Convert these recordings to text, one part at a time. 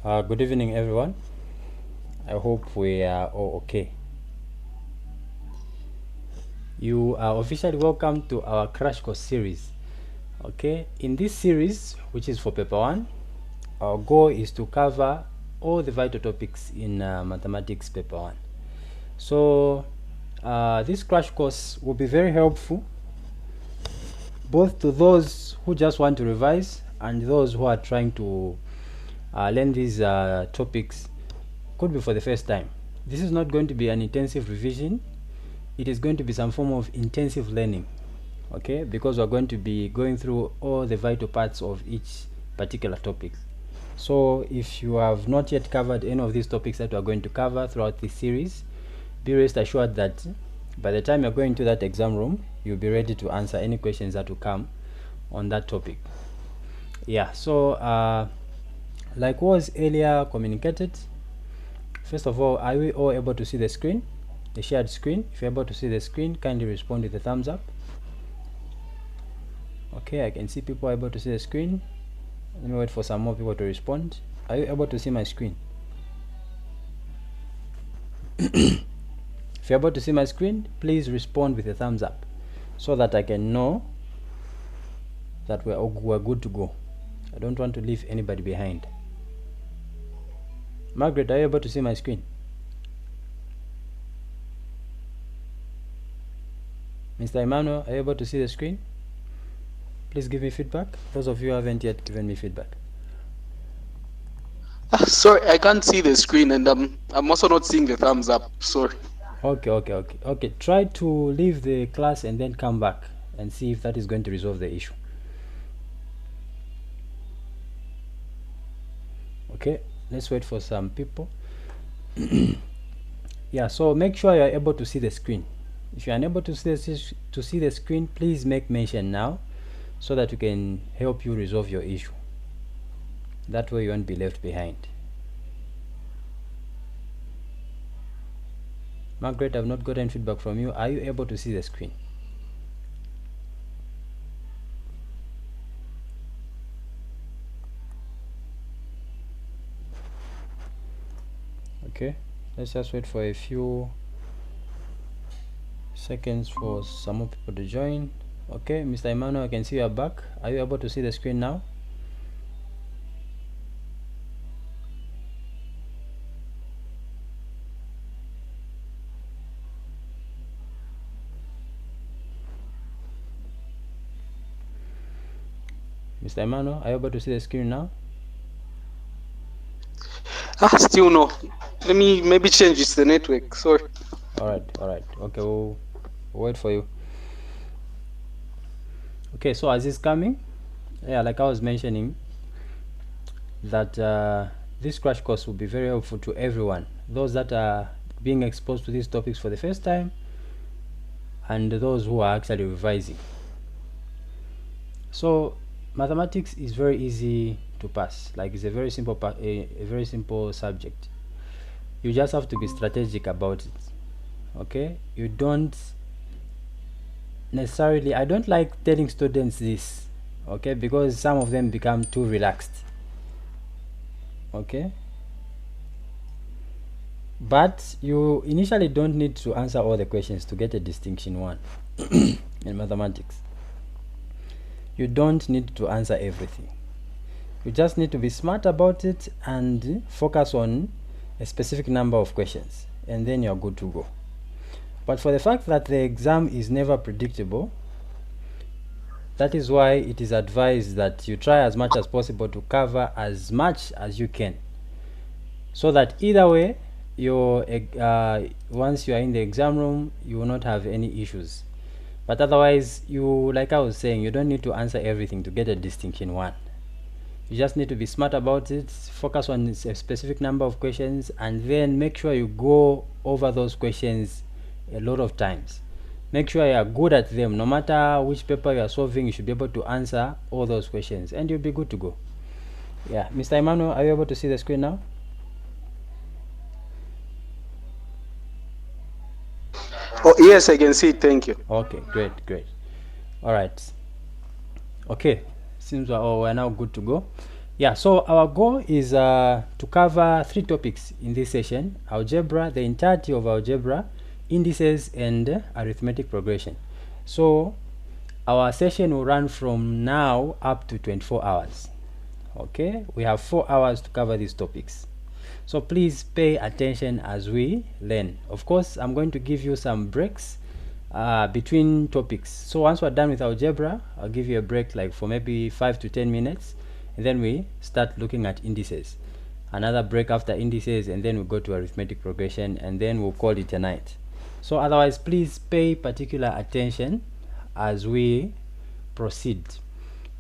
Good evening, everyone. I hope we are all okay. You are officially welcome to our Crash Course series. Okay, in this series, which is for paper 1, our goal is to cover all the vital topics in mathematics paper 1. So, this Crash Course will be very helpful both to those who just want to revise and those who are trying to learn these topics, could be for the first time. This is not going to be an intensive revision. It is going to be some form of intensive learning, okay, because we're going to be going through all the vital parts of each particular topic. So if you have not yet covered any of these topics that we're going to cover throughout this series, be rest assured that by the time you're going to that exam room, you'll be ready to answer any questions that will come on that topic. Yeah, so like was earlier communicated, first of all, are we all able to see the screen, the shared screen? If you're able to see the screen, kindly respond with a thumbs up. Okay, I can see people are able to see the screen. Let me wait for some more people to respond. Are you able to see my screen? If you're able to see my screen, please respond with a thumbs up so that I can know that we're good to go. I don't want to leave anybody behind. Margaret, are you able to see my screen? Mr. Emmanuel, are you able to see the screen? Please give me feedback. Those of you who haven't yet given me feedback. Sorry, I can't see the screen, and I'm also not seeing the thumbs up. Sorry. Okay. Try to leave the class and then come back and see if that is going to resolve the issue. Okay, let's wait for some people. Yeah, so make sure you're able to see the screen. If you're unable to see the screen, please make mention now so that we can help you resolve your issue. That way you won't be left behind. Margaret, I've not gotten feedback from you. Are you able to see the screen? Okay, let's just wait for a few seconds for some more people to join. Okay, Mr. Emmanuel, I can see you are back. Are you able to see the screen now? Mr. Emmanuel, are you able to see the screen now? Still no. Let me maybe change it's the network. Sorry. All right. Okay, we'll wait for you. Okay, so as it's coming, yeah, like I was mentioning, that this crash course will be very helpful to everyone, those that are being exposed to these topics for the first time and those who are actually revising. So mathematics is very easy to pass. Like, it's a very simple a very simple subject. You just have to be strategic about it. Okay, you don't necessarily, I don't like telling students this, okay, because some of them become too relaxed. Okay, but you initially don't need to answer all the questions to get a distinction 1 in mathematics. You don't need to answer everything. You just need to be smart about it and focus on a specific number of questions, and then you're good to go. But for the fact that the exam is never predictable, that is why it is advised that you try as much as possible to cover as much as you can, so that either way, once you are in the exam room, you will not have any issues. But otherwise, like I was saying, you don't need to answer everything to get a distinction 1. You just need to be smart about it, focus on a specific number of questions, and then make sure you go over those questions a lot of times. Make sure you are good at them. No matter which paper you are solving, you should be able to answer all those questions and you'll be good to go. Yeah, Mr. Emmanuel, are you able to see the screen now? Oh yes, I can see it. Thank you. Okay, great. All right. Okay, seems we're now good to go. Yeah, so our goal is to cover 3 topics in this session: algebra, the entirety of algebra, indices, and arithmetic progression. So our session will run from now up to 24 hours. Okay, we have 4 hours to cover these topics. So please pay attention as we learn. Of course, I'm going to give you some breaks between topics. So once we're done with algebra, I'll give you a break like for maybe 5 to 10 minutes, and then we start looking at indices. Another break after indices, and then we go to arithmetic progression, and then we'll call it a night. So otherwise, please pay particular attention as we proceed.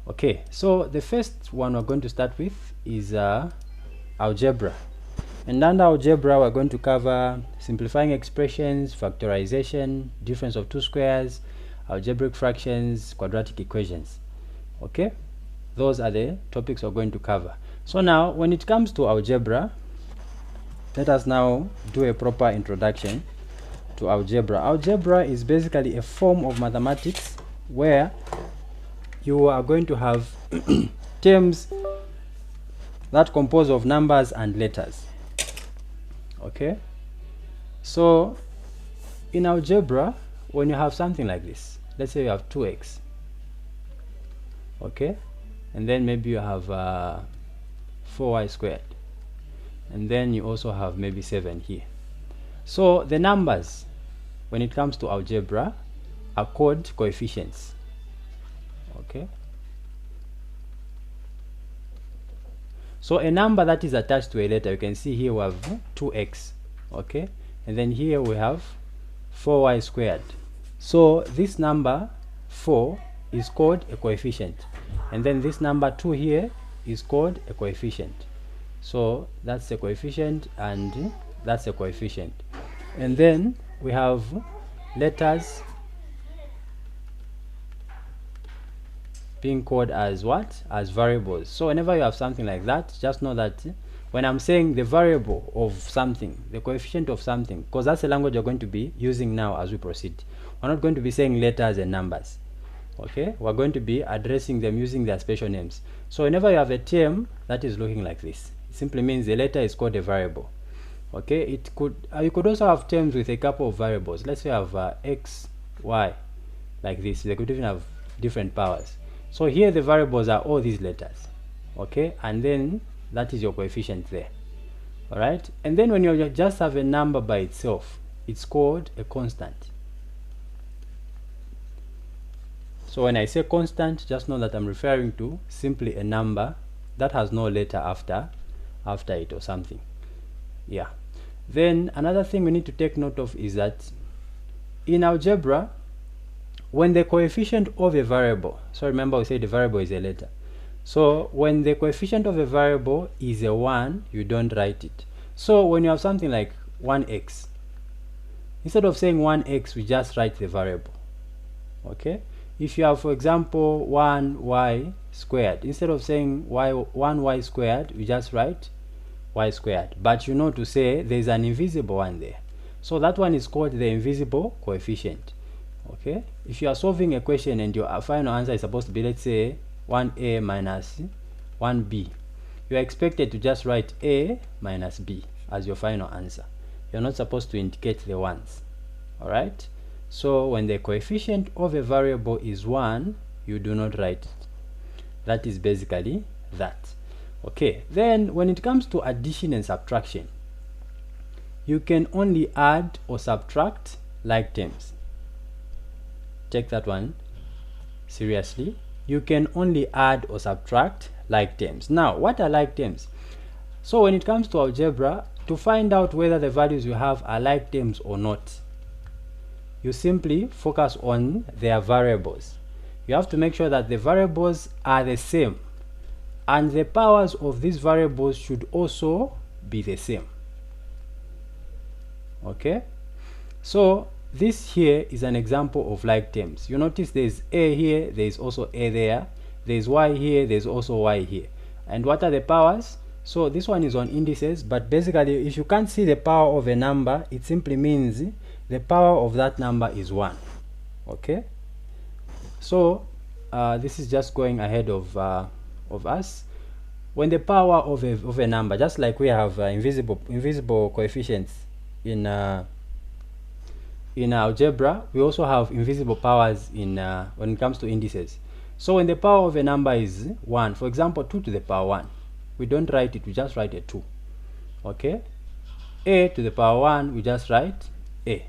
Okay, so the first one we're going to start with is algebra. And under algebra, we're going to cover simplifying expressions, factorization, difference of two squares, algebraic fractions, quadratic equations. Okay, those are the topics we're going to cover. So now, when it comes to algebra, let us now do a proper introduction to algebra. Algebra is basically a form of mathematics where you are going to have terms that compose of numbers and letters. Okay, so in algebra, when you have something like this, let's say you have 2x, okay, and then maybe you have 4y squared, and then you also have maybe 7 here. So the numbers, when it comes to algebra, are called coefficients. Okay, so a number that is attached to a letter, you can see here we have 2x, okay, and then here we have 4y squared. So this number 4 is called a coefficient, and then this number 2 here is called a coefficient. So that's a coefficient, and that's a coefficient. And then we have letters being called as what? As variables. So whenever you have something like that, just know that when I'm saying the variable of something, the coefficient of something, because that's the language you're going to be using now as we proceed, we're not going to be saying letters and numbers. Okay, we're going to be addressing them using their special names. So whenever you have a term that is looking like this, it simply means the letter is called a variable. Okay, it could you could also have terms with a couple of variables. Let's say you have x, y, like this. They could even have different powers. So here the variables are all these letters, okay, and then that is your coefficient there. All right, and then when you just have a number by itself, it's called a constant. So when I say constant, just know that I'm referring to simply a number that has no letter after it or something. Yeah. Then another thing we need to take note of is that in algebra, when the coefficient of a variable, so remember we said the variable is a letter. So when the coefficient of a variable is a 1, you don't write it. So when you have something like 1x, instead of saying 1x, we just write the variable. Okay? If you have, for example, 1y squared, instead of saying 1y squared, we just write y squared. But you know to say there's an invisible one there. So that one is called the invisible coefficient. Okay, if you are solving a question and your final answer is supposed to be, let's say, 1a minus 1b, you are expected to just write a minus b as your final answer. You're not supposed to indicate the ones. All right, so when the coefficient of a variable is 1, you do not write it. That is basically that. Okay, then when it comes to addition and subtraction, you can only add or subtract like terms. Take that one seriously. You can only add or subtract like terms. Now, what are like terms? So when it comes to algebra, to find out whether the values you have are like terms or not, you simply focus on their variables. You have to make sure that the variables are the same, and the powers of these variables should also be the same. Okay, so this here is an example of like terms. You notice there's a here, there's also a there, there's y here, there's also y here. And what are the powers? So this one is on indices, but basically if you can't see the power of a number, it simply means the power of that number is 1. Okay, so this is just going ahead of us. when the power of a number, just like we have invisible coefficients in algebra, we also have invisible powers in when it comes to indices. So when the power of a number is 1, for example 2 to the power 1, we don't write it, we just write a 2. Okay, a to the power 1, we just write a.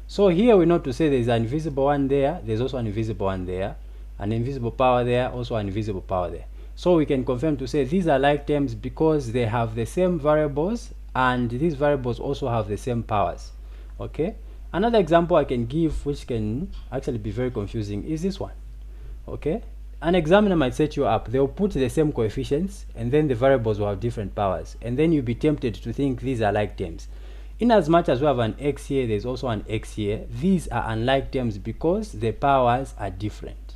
So here we know to say there's an invisible one there, there's also an invisible one there, an invisible power there, also an invisible power there. So we can confirm to say these are like terms because they have the same variables and these variables also have the same powers. Okay, another example I can give which can actually be very confusing is this one. Okay, an examiner might set you up, they'll put the same coefficients and then the variables will have different powers, and then you'll be tempted to think these are like terms. In as much as we have an x here, there's also an x here, these are unlike terms because the powers are different.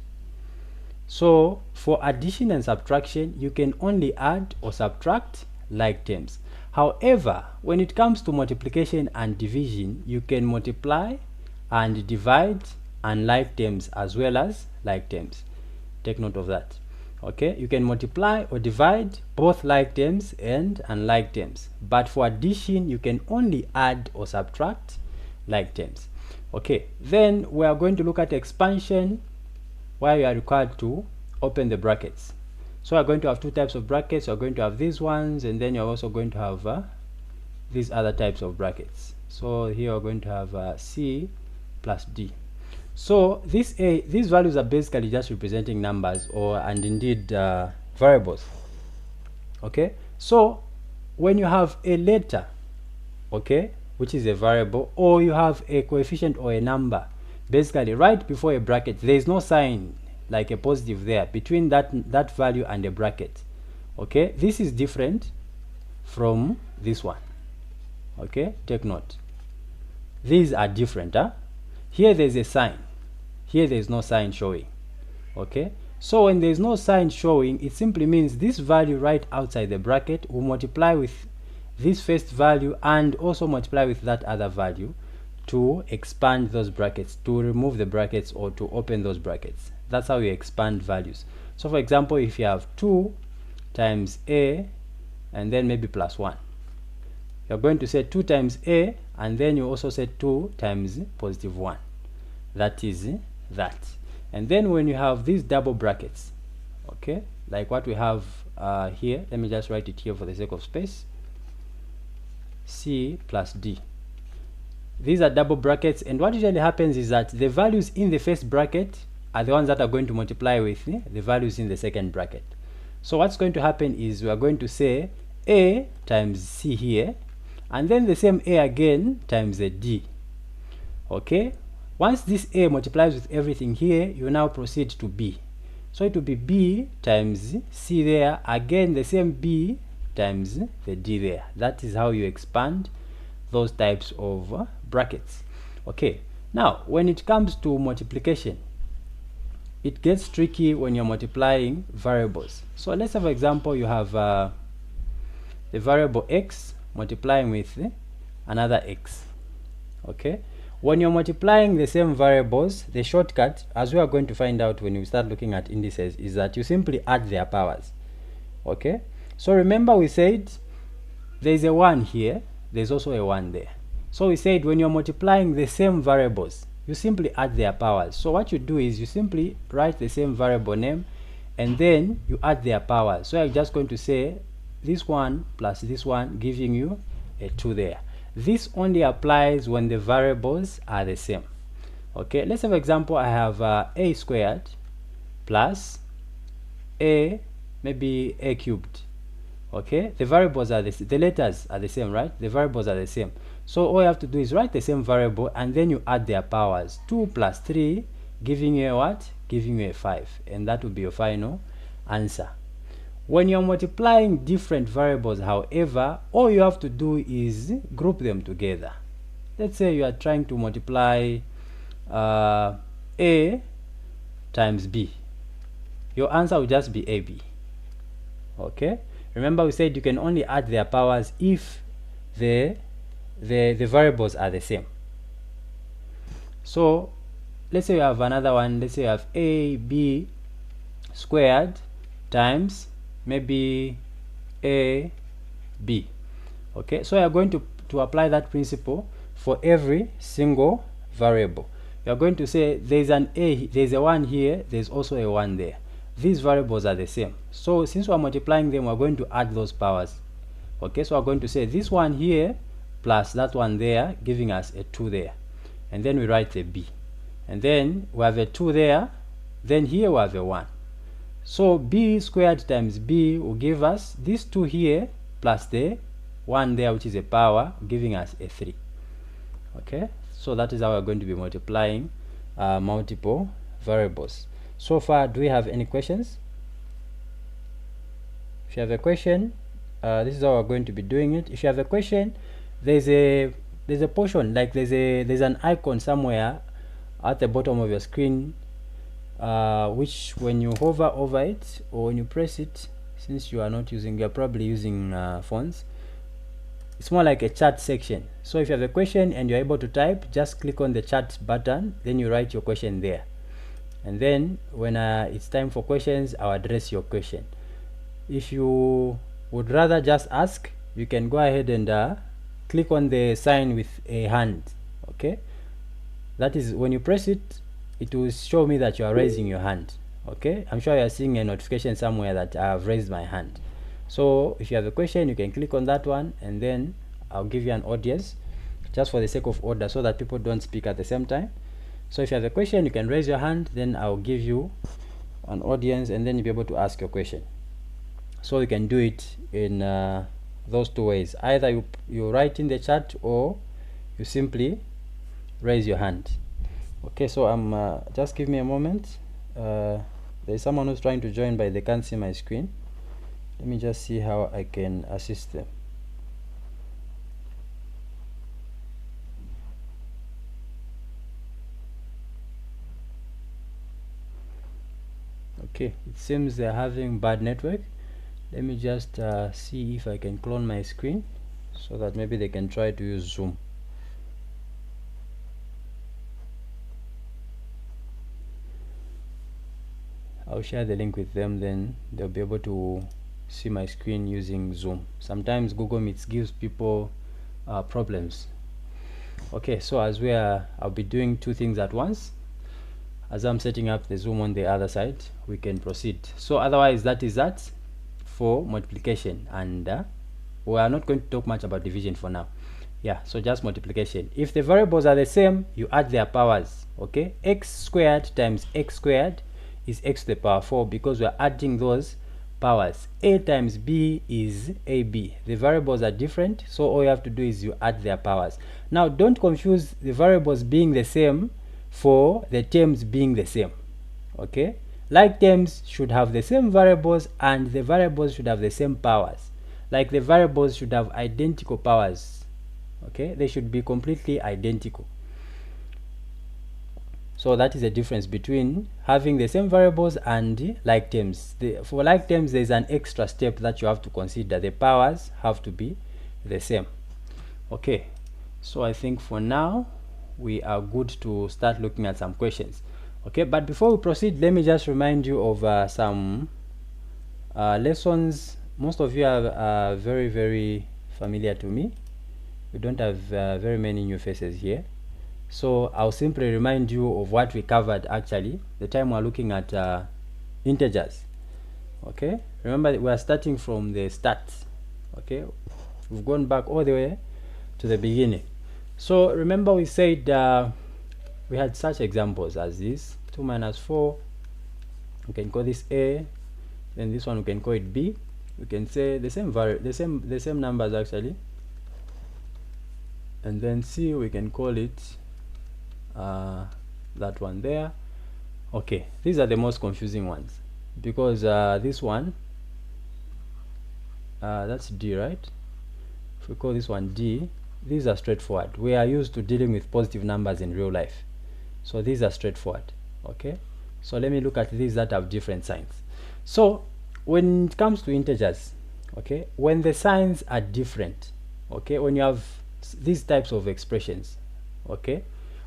So for addition and subtraction, you can only add or subtract like terms. However, when it comes to multiplication and division, you can multiply and divide unlike terms as well as like terms. Take note of that. Okay, you can multiply or divide both like terms and unlike terms, but for addition you can only add or subtract like terms. Okay, then we are going to look at expansion, where you are required to open the brackets. So we are going to have two types of brackets. You are going to have these ones, and then you're also going to have these other types of brackets. So here we're going to have C plus D. So these values are basically just representing numbers and indeed variables. Okay, so when you have a letter, okay, which is a variable, or you have a coefficient or a number, basically right before a bracket there is no sign like a positive there between that value and a bracket. Okay, this is different from this one. Okay, take note, these are different. Here there's a sign, here there is no sign showing. Okay, so when there is no sign showing, it simply means this value right outside the bracket will multiply with this first value and also multiply with that other value to expand those brackets, to remove the brackets or to open those brackets. That's how you expand values. So for example, if you have 2 times a and then maybe plus 1, you're going to say 2 times a and then you also say 2 times positive 1. That is that. And then when you have these double brackets, okay, like what we have here, let me just write it here for the sake of space, C plus D. These are double brackets, and what usually happens is that the values in the first bracket are the ones that are going to multiply with the values in the second bracket. So what's going to happen is we are going to say A times C here, and then the same A again times the D. Okay, once this A multiplies with everything here, you now proceed to B. So it will be B times C there, again the same B times the D there. That is how you expand those types of brackets. Okay, now when it comes to multiplication, it gets tricky when you're multiplying variables. So let's have an example. You have the variable x multiplying with another x. Okay, when you're multiplying the same variables, the shortcut, as we are going to find out when we start looking at indices, is that you simply add their powers. Okay, so remember we said there's a 1 here, there's also a 1 there. So we said when you're multiplying the same variables, you simply add their powers. So what you do is you simply write the same variable name and then you add their powers. So I'm just going to say this one plus this one, giving you a 2 there. This only applies when the variables are the same. Okay, let's have an example. I have a squared plus a, maybe a cubed. Okay, the variables are the letters are the same, right? The variables are the same. So all you have to do is write the same variable and then you add their powers. 2 plus 3 giving you a what? Giving you a 5, and that will be your final answer. When you're multiplying different variables, however, all you have to do is group them together. Let's say you are trying to multiply a times b. Your answer will just be ab. Okay, remember we said you can only add their powers if the variables are the same. So let's say you have another one. Let's say you have ab squared times maybe a, b. Okay, so you are going to apply that principle for every single variable. You are going to say there's an a, there's a 1 here, there's also a 1 there. These variables are the same, so since we are multiplying them, we're going to add those powers. Okay, so we're going to say this one here plus that one there, giving us a 2 there, and then we write a b, and then we have a 2 there, then here we have a 1. So b squared times b will give us this 2 here plus the 1 there, which is a power, giving us a 3. Okay, so that is how we're going to be multiplying multiple variables. So far, do we have any questions? If you have a question, this is how we're going to be doing it. If you have a question, there's a portion, like there's an icon somewhere at the bottom of your screen, which when you hover over it or when you press it, since you are not using, you're probably using phones, it's more like a chat section. So if you have a question and you're able to type, just click on the chat button, then you write your question there, and then when it's time for questions, I'll address your question. If you would rather just ask, you can go ahead and click on the sign with a hand. Okay, that is when you press it, it will show me that you are raising your hand. Okay, I'm sure you are seeing a notification somewhere that I have raised my hand. So if you have a question, you can click on that one, and then I'll give you an audience, just for the sake of order, so that people don't speak at the same time. So if you have a question, you can raise your hand, then I'll give you an audience, and then you'll be able to ask your question. So you can do it in those two ways. Either you write in the chat, or you simply raise your hand. Okay, so I'm just give me a moment. There's someone who's trying to join, but they can't see my screen. Let me just see how I can assist them. Okay, it seems they're having bad network. Let me just see if I can clone my screen so that maybe they can try to use Zoom. I'll share the link with them, then they'll be able to see my screen using Zoom. Sometimes Google Meets gives people problems. Okay, so as I'll be doing two things at once. As I'm setting up the Zoom on the other side, we can proceed. So otherwise, that is that for multiplication, and we are not going to talk much about division for now. Yeah, so just multiplication. If the variables are the same, you add their powers. Okay, x squared times x squared is x to the power 4, because we're adding those powers. A times b is ab. The variables are different, so all you have to do is you add their powers. Now don't confuse the variables being the same for the terms being the same. Okay, like terms should have the same variables, and the variables should have the same powers. Like the variables should have identical powers. Okay, they should be completely identical. So that is the difference between having the same variables and like terms. For like terms, there's an extra step that you have to consider. The powers have to be the same. Okay, so I think for now we are good to start looking at some questions. Okay, but before we proceed, let me just remind you of some lessons. Most of you are very, very familiar to me. We don't have very many new faces here. So I'll simply remind you of what we covered actually the time we're looking at integers. Okay, remember we are starting from the start. Okay, we've gone back all the way to the beginning. So remember we said we had such examples as this: 2 minus 4, we can call this a, then this one we can call it b. We can say the same numbers actually, and then c we can call it that one there. Okay, these are the most confusing ones, because this one that's d, right? If we call this one d, these are straightforward. We are used to dealing with positive numbers in real life, so these are straightforward. Okay, so let me look at these that have different signs. So when it comes to integers, okay, when the signs are different, okay, when you have these types of expressions, okay,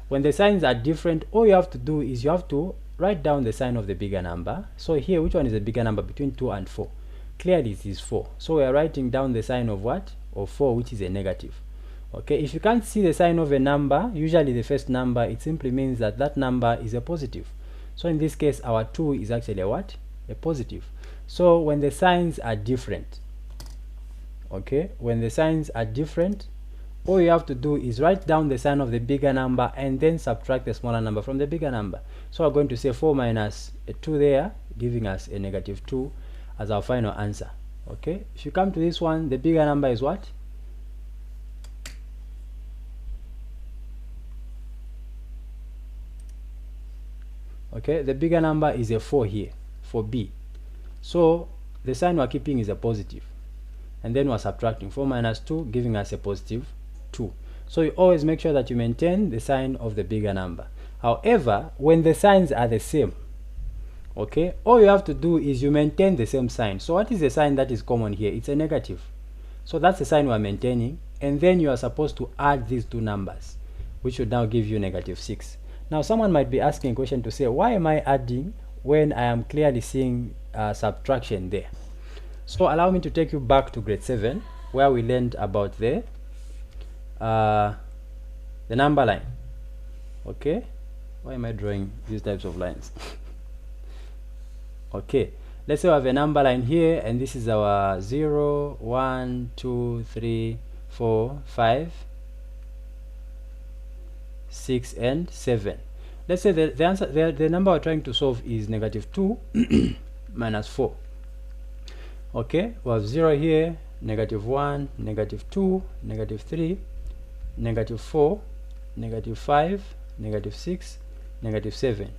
when the signs are different, all you have to do is you have to write down the sign of the bigger number. So here, which one is the bigger number between 2 and 4? clearly it is 4. So we are writing down the sign of what? Of 4, which is a negative. Okay, if you can't see the sign of a number, usually the first number, it simply means that that number is a positive. So in this case, our 2 is actually a what? A positive. So when the signs are different, okay, when the signs are different, all you have to do is write down the sign of the bigger number and then subtract the smaller number from the bigger number. So we're going to say 4 minus a 2 there, giving us a negative 2 as our final answer. Okay, if you come to this one, the bigger number is what? Okay, the bigger number is a 4 here, for B. So the sign we're keeping is a positive. And then we're subtracting 4 minus 2, giving us a positive 2. So you always make sure that you maintain the sign of the bigger number. However, when the signs are the same, okay, all you have to do is you maintain the same sign. So what is the sign that is common here? It's a negative. So that's the sign we're maintaining. And then you are supposed to add these two numbers, which would now give you negative 6. Now someone might be asking a question to say, why am I adding when I am clearly seeing subtraction there? So allow me to take you back to grade 7, where we learned about the number line. Okay, why am I drawing these types of lines? Okay, let's say we have a number line here, and this is our 0, 1, 2, 3, 4, 5, 6, and 7. Let's say the answer, the number we're trying to solve is negative 2 minus 4. Okay, we have 0 here, negative 1, negative 2, negative 3, negative 4, negative 5, negative 6, negative 7.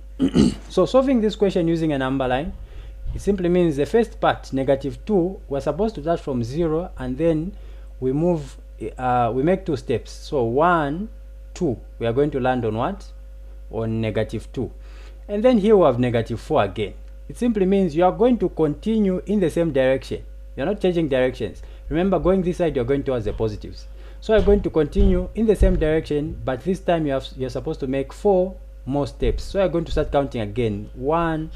So solving this question using a number line, it simply means the first part, negative 2, we're supposed to start from 0, and then we move, we make 2 steps. So 1, 2, we are going to land on what? On negative 2. And then here we have negative 4 again. It simply means you are going to continue in the same direction. You're not changing directions. Remember, going this side, you're going towards the positives. So you're going to continue in the same direction, but this time you're supposed to make 4 more steps. So you're going to start counting again. 1,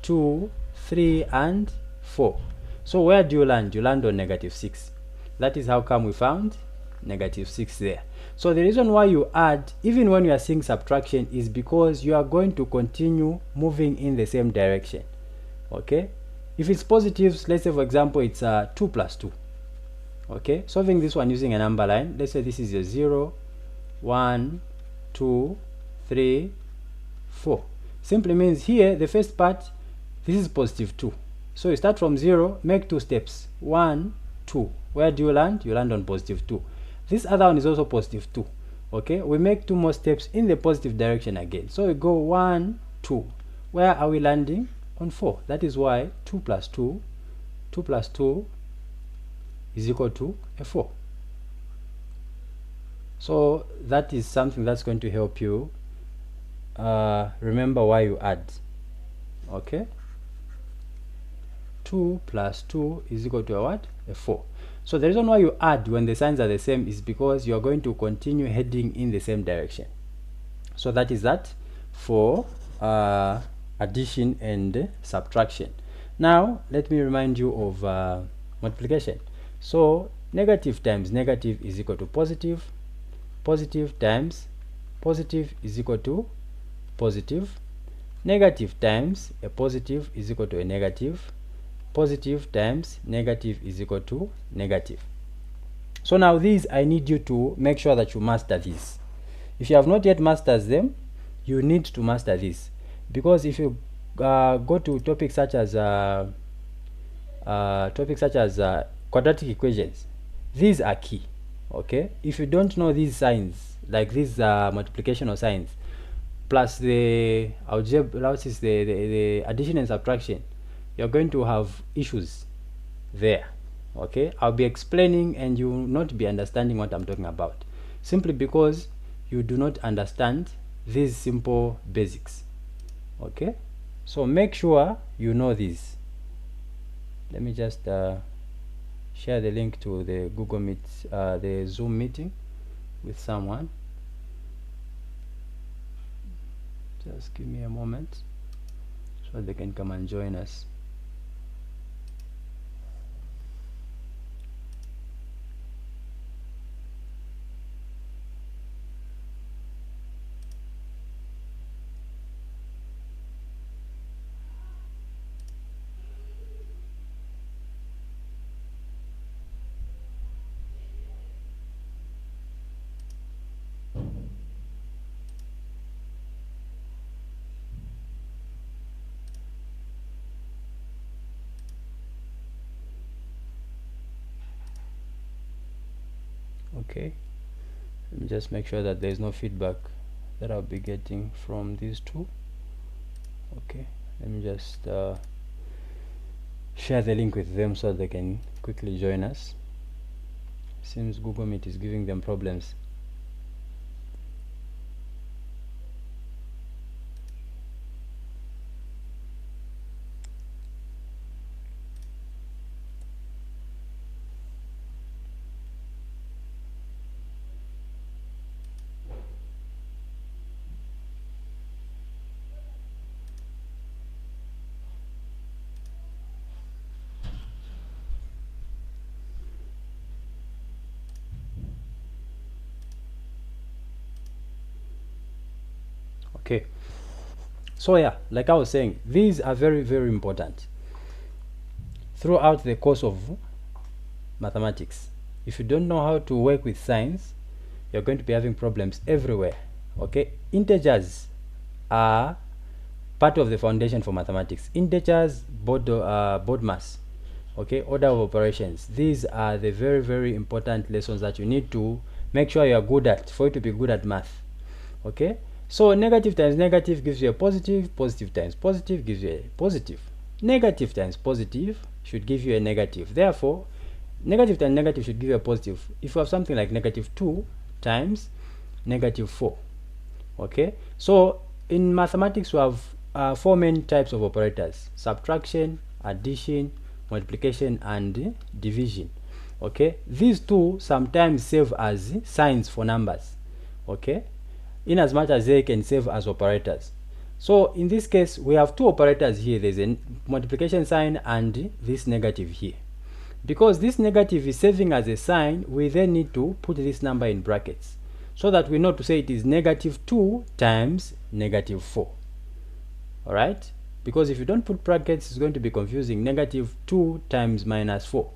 2, 3, and 4. So where do you land? You land on negative 6. That is how come we found negative 6 there. So the reason why you add, even when you are seeing subtraction, is because you are going to continue moving in the same direction. Okay, if it's positives, let's say for example it's 2 plus 2. Okay, solving this one using a number line, let's say this is a 0, 1, 2, 3, 4. Simply means here the first part, this is positive 2. So you start from 0, make 2 steps, 1, 2. Where do you land? You land on positive 2. This other one is also positive 2. Okay, we make 2 more steps in the positive direction again. So we go 1, 2. Where are we landing? On 4. That is why 2 plus 2 plus 2 is equal to a 4. So that is something that's going to help you remember why you add. Okay, 2 plus 2 is equal to a what? A 4. So the reason why you add when the signs are the same is because you are going to continue heading in the same direction. So that is that for addition and subtraction. Now let me remind you of multiplication. So negative times negative is equal to positive. Positive times positive is equal to positive. Negative times a positive is equal to a negative. Positive times negative is equal to negative. So now these, I need you to make sure that you master these. If you have not yet mastered them, you need to master this, because if you go to topics such as quadratic equations, these are key. Okay, if you don't know these signs, like these multiplication signs, plus the algebra, the addition and subtraction, you're going to have issues there. Okay, I'll be explaining and you will not be understanding what I'm talking about, simply because you do not understand these simple basics. Okay, so make sure you know this. Let me just share the link to the Google Meet, the Zoom meeting with someone. Just give me a moment so they can come and join us. Okay, let me just make sure that there's no feedback that I'll be getting from these two. Okay, let me just share the link with them so they can quickly join us. Seems Google Meet is giving them problems. Okay, so yeah, like I was saying, these are very, very important throughout the course of mathematics. If you don't know how to work with signs, you're going to be having problems everywhere. Okay, integers are part of the foundation for mathematics. Integers, board mass, okay, order of operations. These are the very, very important lessons that you need to make sure you are good at for you to be good at math. Okay, so negative times negative gives you a positive, positive times positive gives you a positive, negative times positive should give you a negative. Therefore, negative times negative should give you a positive. If you have something like negative 2 times negative 4, okay, so in mathematics we have 4 main types of operators: subtraction, addition, multiplication, and division. Okay, these two sometimes serve as signs for numbers, okay, in as much as they can serve as operators. So in this case we have two operators here. There's a multiplication sign and this negative here. Because this negative is serving as a sign, we then need to put this number in brackets so that we know to say it is negative 2 times negative 4. Alright, because if you don't put brackets, it's going to be confusing. Negative 2 times minus 4.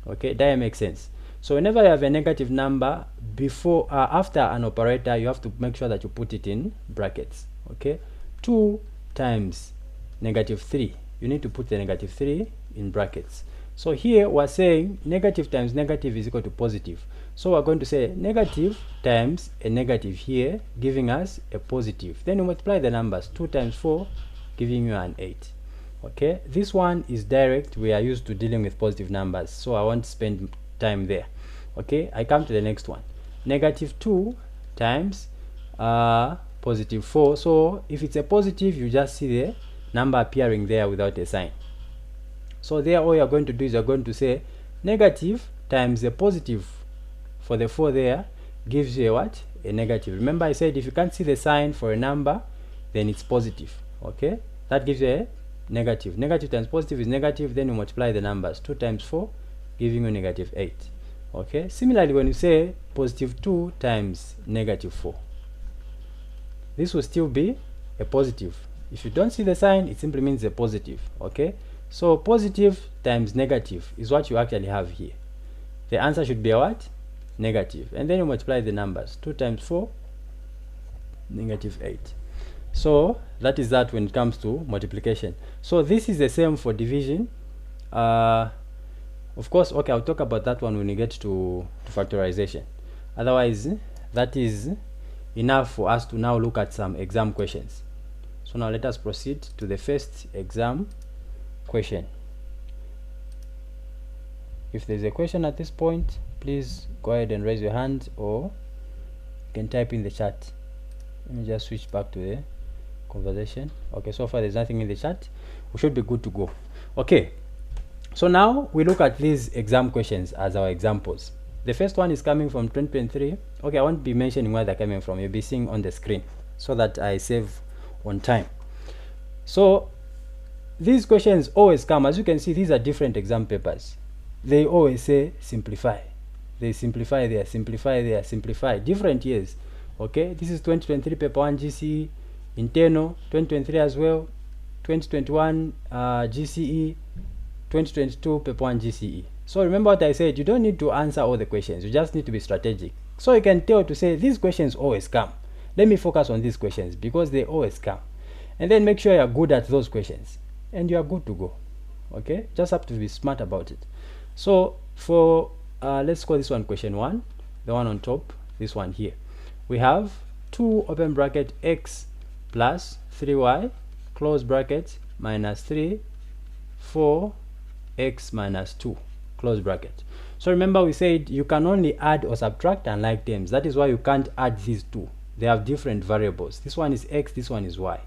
Okay, that makes sense. So whenever you have a negative number before after an operator, you have to make sure that you put it in brackets. Okay, 2 times negative 3, you need to put the negative 3 in brackets. So here we're saying negative times negative is equal to positive. So we're going to say negative times a negative here, giving us a positive. Then you multiply the numbers. 2 times 4 giving you an 8. Okay, this one is direct. We are used to dealing with positive numbers, so I won't spend time there. Okay, I come to the next one. Negative 2 times positive 4. So if it's a positive, you just see the number appearing there without a sign. So there all you're going to do is you're going to say negative times a positive for the 4 there gives you a what? A negative. Remember I said if you can't see the sign for a number, then it's positive. Okay, that gives you a negative. Negative times positive is negative. Then you multiply the numbers. 2 times 4 giving you negative 8. Okay, similarly when you say positive 2 times negative 4, this will still be a positive. If you don't see the sign, it simply means a positive. Okay, so positive times negative is what you actually have here. The answer should be a what? Negative. And then you multiply the numbers. 2 times 4 negative 8. So that is that when it comes to multiplication. So this is the same for division. Of course, okay, I'll talk about that one when we get to factorization. Otherwise, that is enough for us to now look at some exam questions. So now let us proceed to the first exam question. If there's a question at this point, please go ahead and raise your hand, or you can type in the chat. Let me just switch back to the conversation. Okay, so far there's nothing in the chat. We should be good to go. Okay, so now we look at these exam questions as our examples. The first one is coming from 2023. Okay, I won't be mentioning where they're coming from. You'll be seeing on the screen so that I save on time. So these questions always come. As you can see, these are different exam papers. They always say simplify. They simplify there, simplify there, simplify. Different years. Okay, this is 2023 paper 1 GCE, internal, 2023 as well, 2021 GCE, 2022 paper 1 GCE. So remember what I said, you don't need to answer all the questions, you just need to be strategic. So you can tell to say these questions always come. Let me focus on these questions because they always come. And then make sure you're good at those questions and you are good to go. Okay, just have to be smart about it. So for let's call this one question 1. the one on top, this one here, we have 2 open bracket x plus 3y close bracket minus 3 4x minus 2 close bracket. So remember we said you can only add or subtract unlike terms. That is why you can't add these two. They have different variables. This one is x, this one is y.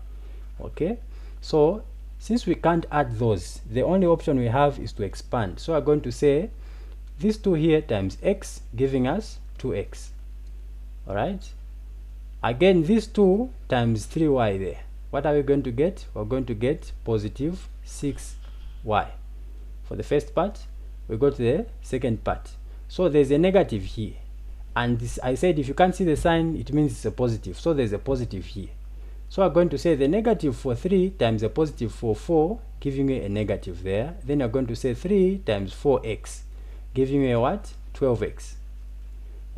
Okay, so since we can't add those, the only option we have is to expand. So we're going to say these 2 here times x, giving us 2x. All right, again these 2 times 3y there, what are we going to get? We're going to get positive 6y for the first part. We go to the second part, so there's a negative here, and this, I said if you can't see the sign, it means it's a positive, so there's a positive here. So we're going to say the negative for 3 times a positive for 4, giving you a negative there. Then you're going to say 3 times 4x, giving you a what? 12x.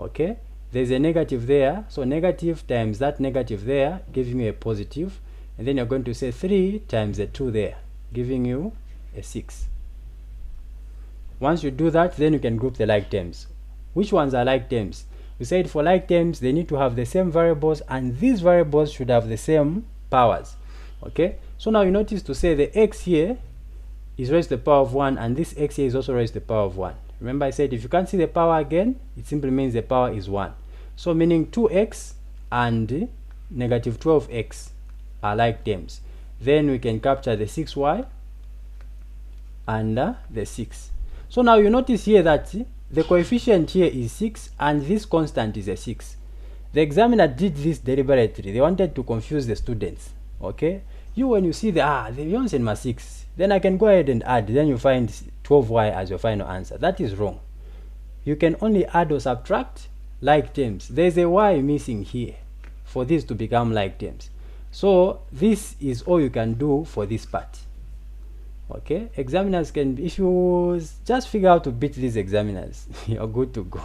Okay, there's a negative there, so negative times that negative there, giving you a positive. And then you're going to say 3 times a 2 there, giving you a 6. Once you do that, then you can group the like terms. Which ones are like terms? We said for like terms, they need to have the same variables, and these variables should have the same powers. Okay, so now you notice to say the x here is raised to the power of 1, and this x here is also raised to the power of 1. Remember I said if you can't see the power again, it simply means the power is 1. So meaning 2x and negative 12x are like terms. Then we can capture the 6y and the 6. So now you notice here that the coefficient here is 6 and this constant is a 6. The examiner did this deliberately. They wanted to confuse the students. Okay, you when you see the Johnson must 6, then I can go ahead and add, then you find 12y as your final answer. That is wrong. You can only add or subtract like terms. There's a y missing here for this to become like terms. So this is all you can do for this part. Okay, examiners can, if you just figure out to beat these examiners, you're good to go.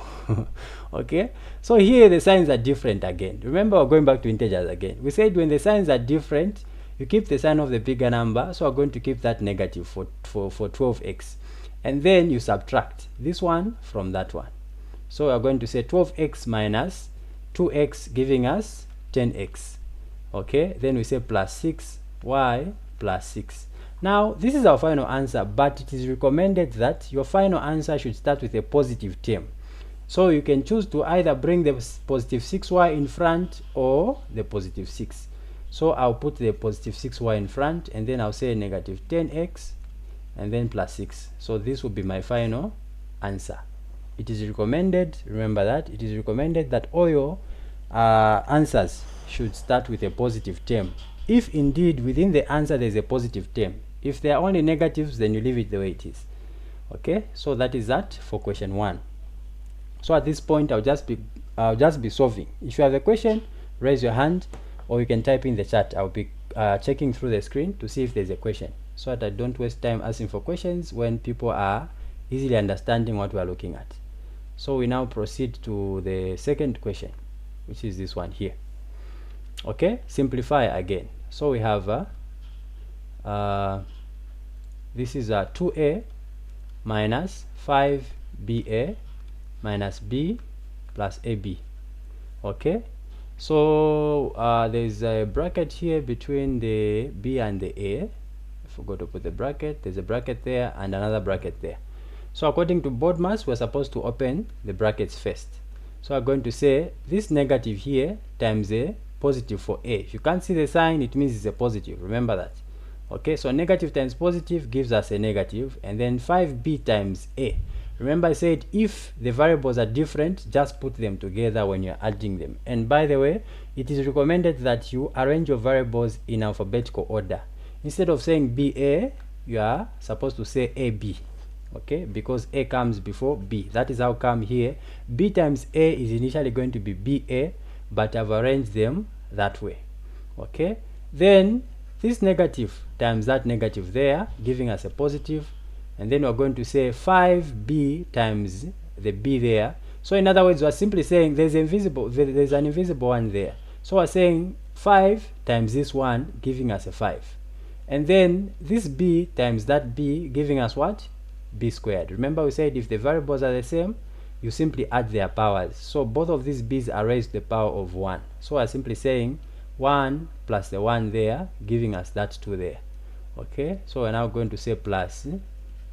Okay, so here the signs are different again. Remember, we're going back to integers again. We said when the signs are different, you keep the sign of the bigger number, so we're going to keep that negative for 12x, and then you subtract this one from that one. So we're going to say 12x minus 2x, giving us 10x. Okay, then we say plus 6y plus 6. Now this is our final answer, but it is recommended that your final answer should start with a positive term. So you can choose to either bring the positive 6y in front or the positive 6. So I'll put the positive 6y in front, and then I'll say negative 10x and then plus 6. So this will be my final answer. It is recommended, remember that, it is recommended that all your answers should start with a positive term. If indeed within the answer there is a positive term. If there are only negatives, then you leave it the way it is. Okay, so that is that for question 1. So at this point I'll just be solving. If you have a question, raise your hand, or you can type in the chat. I'll be checking through the screen to see if there's a question, so that I don't waste time asking for questions when people are easily understanding what we are looking at. So we now proceed to the second question, which is this one here. Okay, simplify again. So we have this is 2a minus 5ba minus b plus ab. Okay, so there's a bracket here between the b and the a. I forgot to put the bracket. There's a bracket there and another bracket there. So according to board mass, we're supposed to open the brackets first. So I'm going to say this negative here times a positive for a. If you can't see the sign, it means it's a positive. Remember that. Okay, so negative times positive gives us a negative, and then 5b times a. Remember I said if the variables are different, just put them together when you're adding them. And by the way, it is recommended that you arrange your variables in alphabetical order. Instead of saying ba, you are supposed to say ab. Okay, because a comes before b. That is how come here b times a is initially going to be ba, but I've arranged them that way. Okay, then this negative times that negative there, giving us a positive, and then we're going to say 5b times the b there. So in other words, we're simply saying there's an invisible one there. So we're saying 5 times this one, giving us a 5, and then this b times that b, giving us what? B squared. Remember we said if the variables are the same, you simply add their powers. So both of these b's are raised to the power of 1. So we're simply saying 1 plus the 1 there, giving us that 2 there. Okay, so we're now going to say plus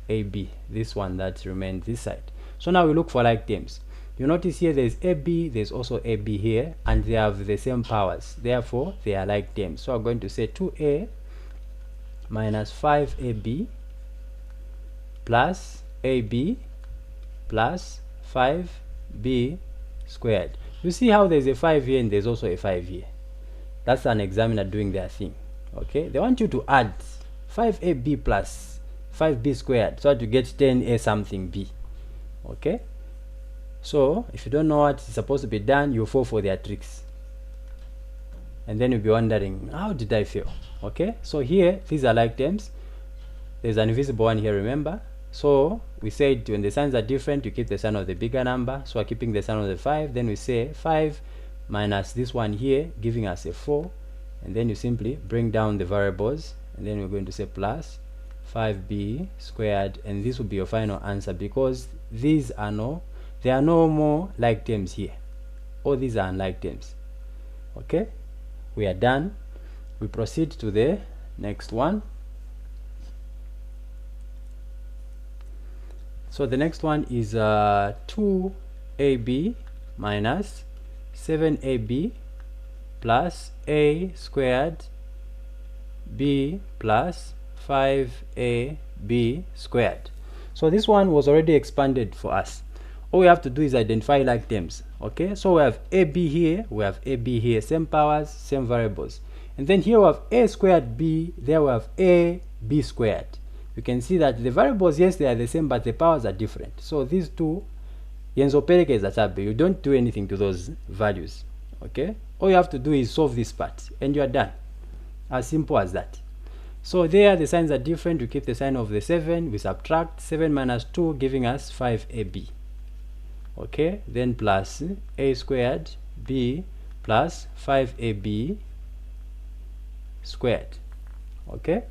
AB, this one that remains this side. So now we look for like terms. You notice here there's AB, there's also AB here, and they have the same powers. Therefore, they are like terms. So I'm going to say 2A minus 5AB plus AB plus 5B squared. You see how there's a 5 here and there's also a 5 here. That's an examiner doing their thing. Okay, they want you to add 5AB plus 5B squared so that you get 10A something B. Okay, so if you don't know what is supposed to be done, you fall for their tricks, and then you'll be wondering, how did I fail? Okay, so here these are like terms. There's an invisible one here, remember. So we said when the signs are different, you keep the sign of the bigger number. So we're keeping the sign of the 5. Then we say 5 minus this one here, giving us a 4. And then you simply bring down the variables, and then we're going to say plus 5b squared, and this will be your final answer, because these are there are no more like terms here. All these are unlike terms. Okay, we are done. We proceed to the next one. So the next one is 2ab minus 7ab plus a squared b plus 5ab squared. So this one was already expanded for us. All we have to do is identify like terms. Okay, so we have ab here, we have ab here, same powers, same variables. And then here we have a squared b, there we have a b squared. You can see that the variables, yes, they are the same, but the powers are different. So these two, you don't do anything to those values. Okay, all you have to do is solve this part and you are done. As simple as that. So there the signs are different. We keep the sign of the 7, we subtract 7 minus 2, giving us 5ab. Okay, then plus a squared b plus 5ab squared. Okay,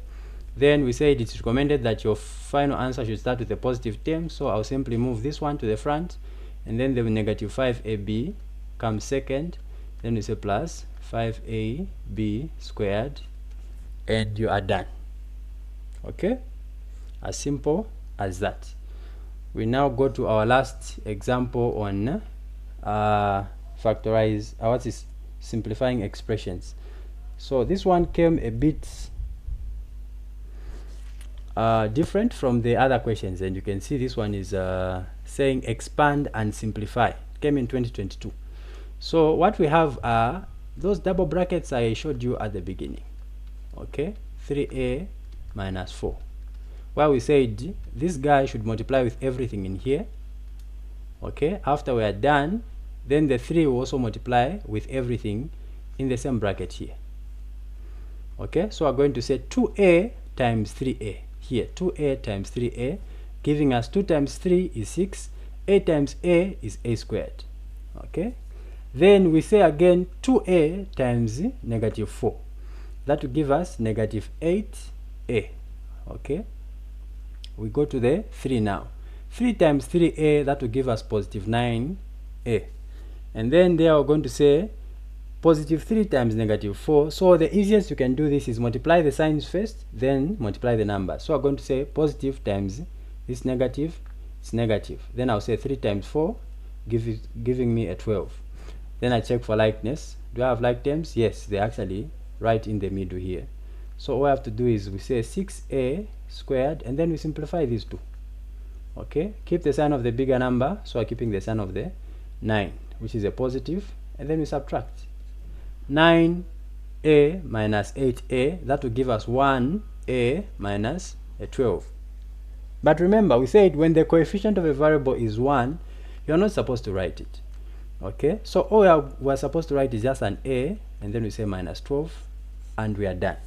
then we said it's recommended that your final answer should start with a positive term, so I'll simply move this one to the front, and then the negative 5ab comes second. Then we say plus 5ab squared, and you are done. Okay, as simple as that. We now go to our last example on simplifying expressions. So this one came a bit different from the other questions, and you can see this one is saying expand and simplify. It came in 2022. So what we have are those double brackets I showed you at the beginning. Okay, 3a minus 4, where we said this guy should multiply with everything in here. Okay, after we are done, then the 3 will also multiply with everything in the same bracket here. Okay, so we're going to say 2a times 3a here, 2a times 3a, giving us 2 times 3 is 6, a times a is a squared. Okay, then we say again 2a times negative 4, that will give us negative 8a. Okay, we go to the 3 now. 3 times 3a, that will give us positive 9a. And then there we're going to say positive 3 times negative 4. So the easiest you can do this is multiply the signs first, then multiply the numbers. So we're going to say positive times this negative, it's negative. Then I'll say 3 times 4, giving me a 12. Then I check for likeness. Do I have like terms? Yes, they're actually right in the middle here. So all I have to do is we say 6a squared, and then we simplify these two. Okay, keep the sign of the bigger number, so I'm keeping the sign of the 9, which is a positive, and then we subtract 9a minus 8a, that will give us 1a minus a 12. But remember, we said when the coefficient of a variable is 1, you're not supposed to write it. Okay, so all we're supposed to write is just an a, and then we say minus 12, and we are done.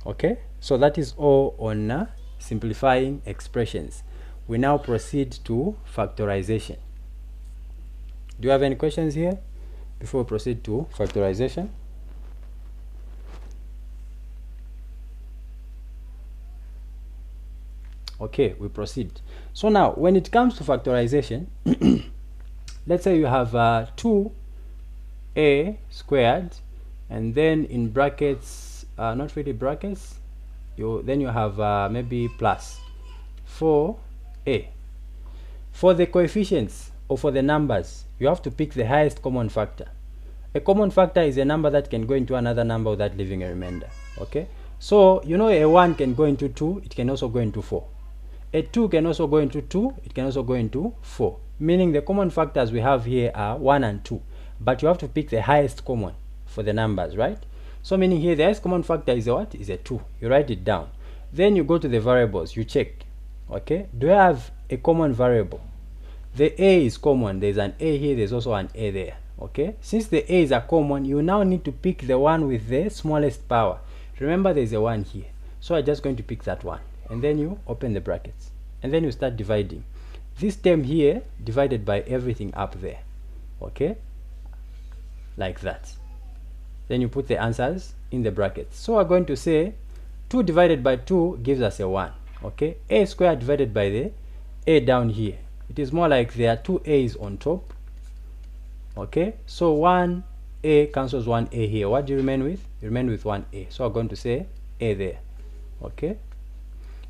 Okay, so that is all on simplifying expressions. We now proceed to factorization. Do you have any questions here before we proceed to factorization? Okay, we proceed. So now when it comes to factorization let's say you have 2a squared, and then in brackets, not really brackets, then you have maybe plus 4a. For the coefficients or for the numbers, you have to pick the highest common factor. A common factor is a number that can go into another number without leaving a remainder. Okay, so you know a 1 can go into 2, it can also go into 4. A 2 can also go into 2, it can also go into 4. Meaning the common factors we have here are 1 and 2. But you have to pick the highest common for the numbers, right? So meaning here the highest common factor is a what? Is a 2. You write it down. Then you go to the variables, you check. Okay, do I have a common variable? The a is common, there's an a here, there's also an a there. Okay, since the a is a common, you now need to pick the one with the smallest power. Remember there's a 1 here, so I'm just going to pick that one, and then you open the brackets, and then you start dividing this term here divided by everything up there. Okay, like that. Then you put the answers in the brackets. So we're going to say 2 divided by 2 gives us a 1. Okay, a squared divided by the a down here, it is more like there are 2 a's on top. Okay, so 1a cancels 1a here. What do you remain with? You remain with 1a. So I'm going to say a there. Okay,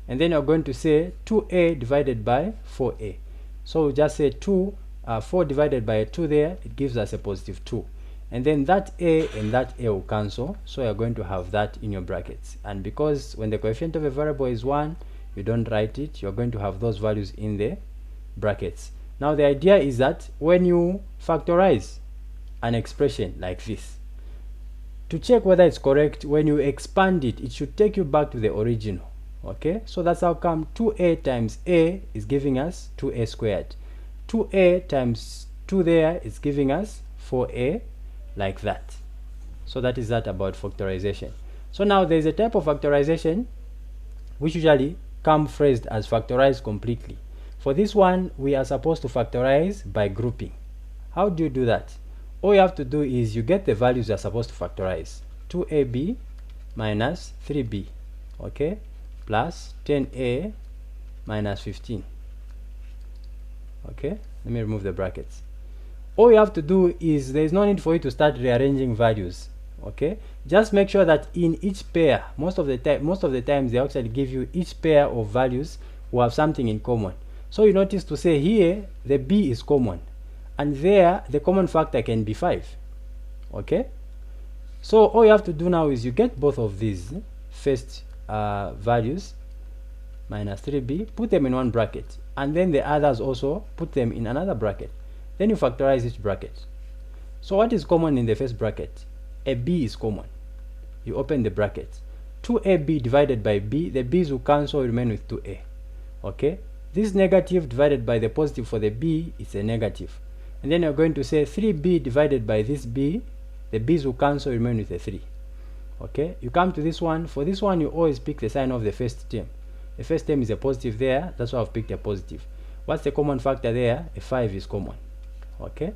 and then you're going to say 2a divided by 4a. So we just say 4 divided by 2 there, it gives us a positive 2. And then that a and that a will cancel, so you're going to have that in your brackets. And because when the coefficient of a variable is 1, you don't write it, you're going to have those values in the brackets. Now the idea is that when you factorize an expression like this, to check whether it's correct, when you expand it, it should take you back to the original. Okay, so that's how come 2a times a is giving us 2a squared. 2a times 2 there is giving us 4a, like that. So that is that about factorization. So now there's a type of factorization which usually come phrased as factorize completely. For this one, we are supposed to factorize by grouping. How do you do that? All you have to do is you get the values you're supposed to factorize. 2ab minus 3b, okay, plus 10a minus 15. Okay, let me remove the brackets. All you have to do is, there is no need for you to start rearranging values. Okay, just make sure that in each pair, most of the times they actually give you each pair of values will have something in common. So you notice to say here the b is common, and there the common factor can be 5. Okay, so all you have to do now is you get both of these first values minus 3b, put them in one bracket, and then the others also put them in another bracket. Then you factorize each bracket. So what is common in the first bracket? A b is common. You open the bracket. 2ab divided by b, the b's will cancel, remain with 2a. Okay, this negative divided by the positive for the b is a negative. And then you're going to say 3b divided by this b, the b's will cancel, remain with a 3. Okay, you come to this one. For this one, you always pick the sign of the first term. The first term is a positive there, that's why I've picked a positive. What's the common factor there? A 5 is common. Okay,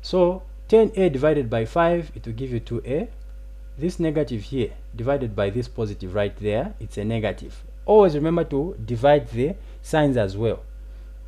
so 10a divided by 5, it will give you 2a. This negative here divided by this positive right there, it's a negative. Always remember to divide the signs as well.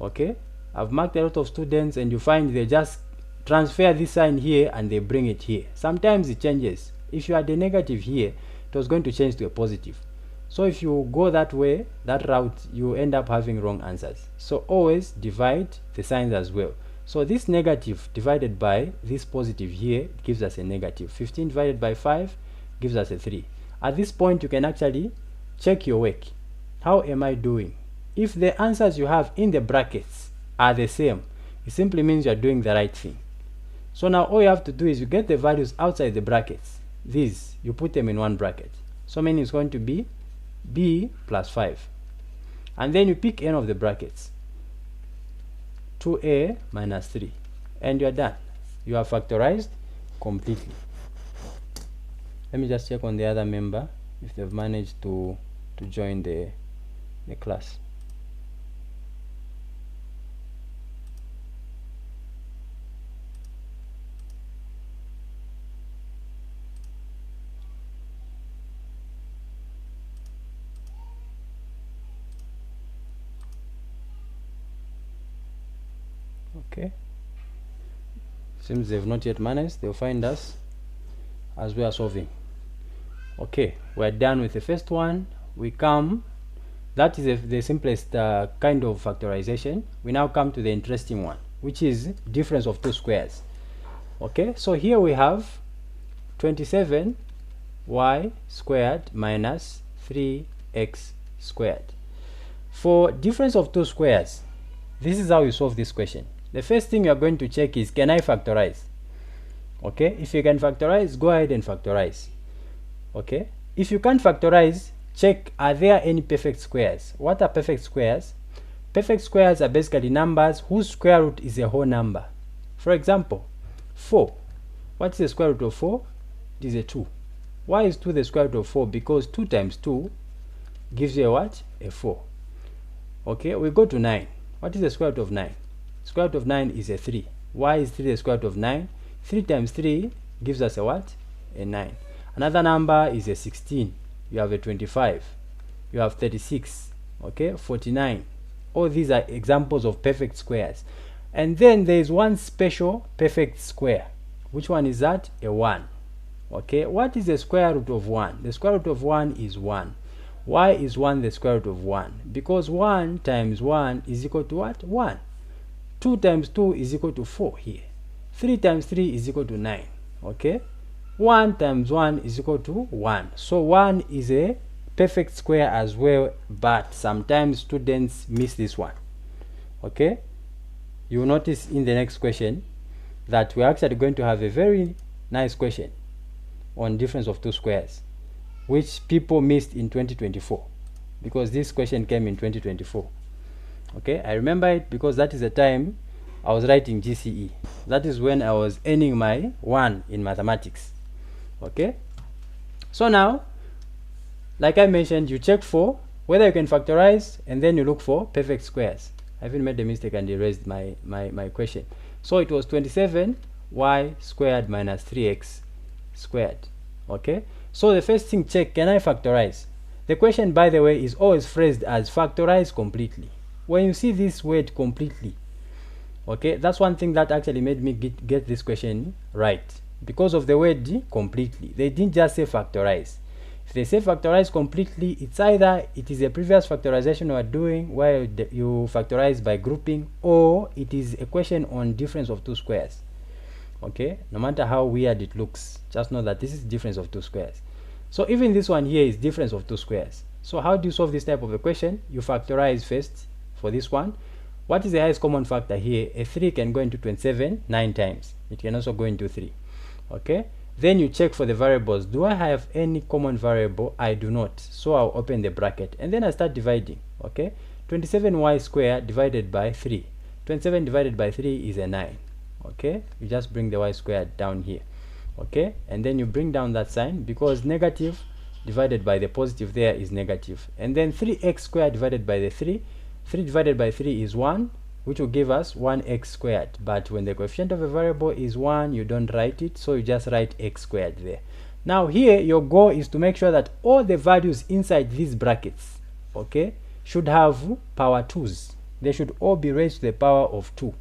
Okay, I've marked a lot of students and you find they just transfer this sign here and they bring it here. Sometimes it changes. If you had a negative here, it was going to change to a positive. So if you go that way, that route, you end up having wrong answers. So always divide the signs as well. So this negative divided by this positive here gives us a negative. 15 divided by 5 gives us a 3. At this point, you can actually check your work. How am I doing? If the answers you have in the brackets are the same, it simply means you are doing the right thing. So now all you have to do is you get the values outside the brackets. These, you put them in one bracket. So meaning it's going to be b plus 5. And then you pick n of the brackets. 2a minus 3, and you are done. You have factorized completely. Let me just check on the other member if they've managed to join the class. Okay, Seems they've not yet managed. They'll find us as we are solving. Okay, we're done with the first one. We come, that is the simplest kind of factorization. We now come to the interesting one, which is difference of two squares. Okay, so here we have 27y squared minus 3x squared. For difference of two squares, this is how you solve this question. The first thing you're going to check is, can I factorize? Okay, if you can factorize, go ahead and factorize. Okay, if you can't factorize, check, are there any perfect squares? What are perfect squares? Perfect squares are basically numbers whose square root is a whole number. For example, 4. What's the square root of 4? It is a 2. Why is 2 the square root of 4? Because 2 times 2 gives you a what? A 4. Okay, we go to 9. What is the square root of 9? Square root of 9 is a 3. Why is 3 the square root of 9? 3 times 3 gives us a what? A 9. Another number is a 16. You have a 25. You have 36. Okay, 49. All these are examples of perfect squares. And then there is one special perfect square. Which one is that? A 1. Okay, what is the square root of 1? The square root of 1 is 1. Why is 1 the square root of 1? Because 1 times 1 is equal to what? 1. 2 times 2 is equal to 4 here. 3 times 3 is equal to 9. Okay, 1 times 1 is equal to 1. So 1 is a perfect square as well, but sometimes students miss this one. Okay, you will notice in the next question that we're actually going to have a very nice question on difference of two squares, which people missed in 2024, because this question came in 2024. Okay, I remember it because that is the time I was writing GCE. That is when I was earning my 1 in mathematics. Okay, so now, like I mentioned, you check for whether you can factorize, and then you look for perfect squares. I even made a mistake and erased my question. So it was 27y squared minus 3x squared. Okay, so the first thing, check, can I factorize? The question, by the way, is always phrased as factorize completely. When you see this word completely, okay, that's one thing that actually made me get this question right, because of the word completely. They didn't just say factorize. If they say factorize completely, it's either it is a previous factorization you are doing where you factorize by grouping, or it is a question on difference of two squares. Okay, no matter how weird it looks, just know that this is difference of two squares. So even this one here is difference of two squares. So how do you solve this type of a question? You factorize first for this one. What is the highest common factor here? A 3 can go into 27 9 times. It can also go into 3. Okay, then you check for the variables. Do I have any common variable? I do not. So I'll open the bracket and then I start dividing. Okay, 27y squared divided by 3. 27 divided by 3 is a 9. Okay, you just bring the y squared down here. Okay, and then you bring down that sign, because negative divided by the positive there is negative. And then 3x squared divided by the 3. 3 divided by 3 is 1, which will give us 1x squared. But when the coefficient of a variable is 1, you don't write it, so you just write x squared there. Now here, your goal is to make sure that all the values inside these brackets, okay, should have power 2's. They should all be raised to the power of 2.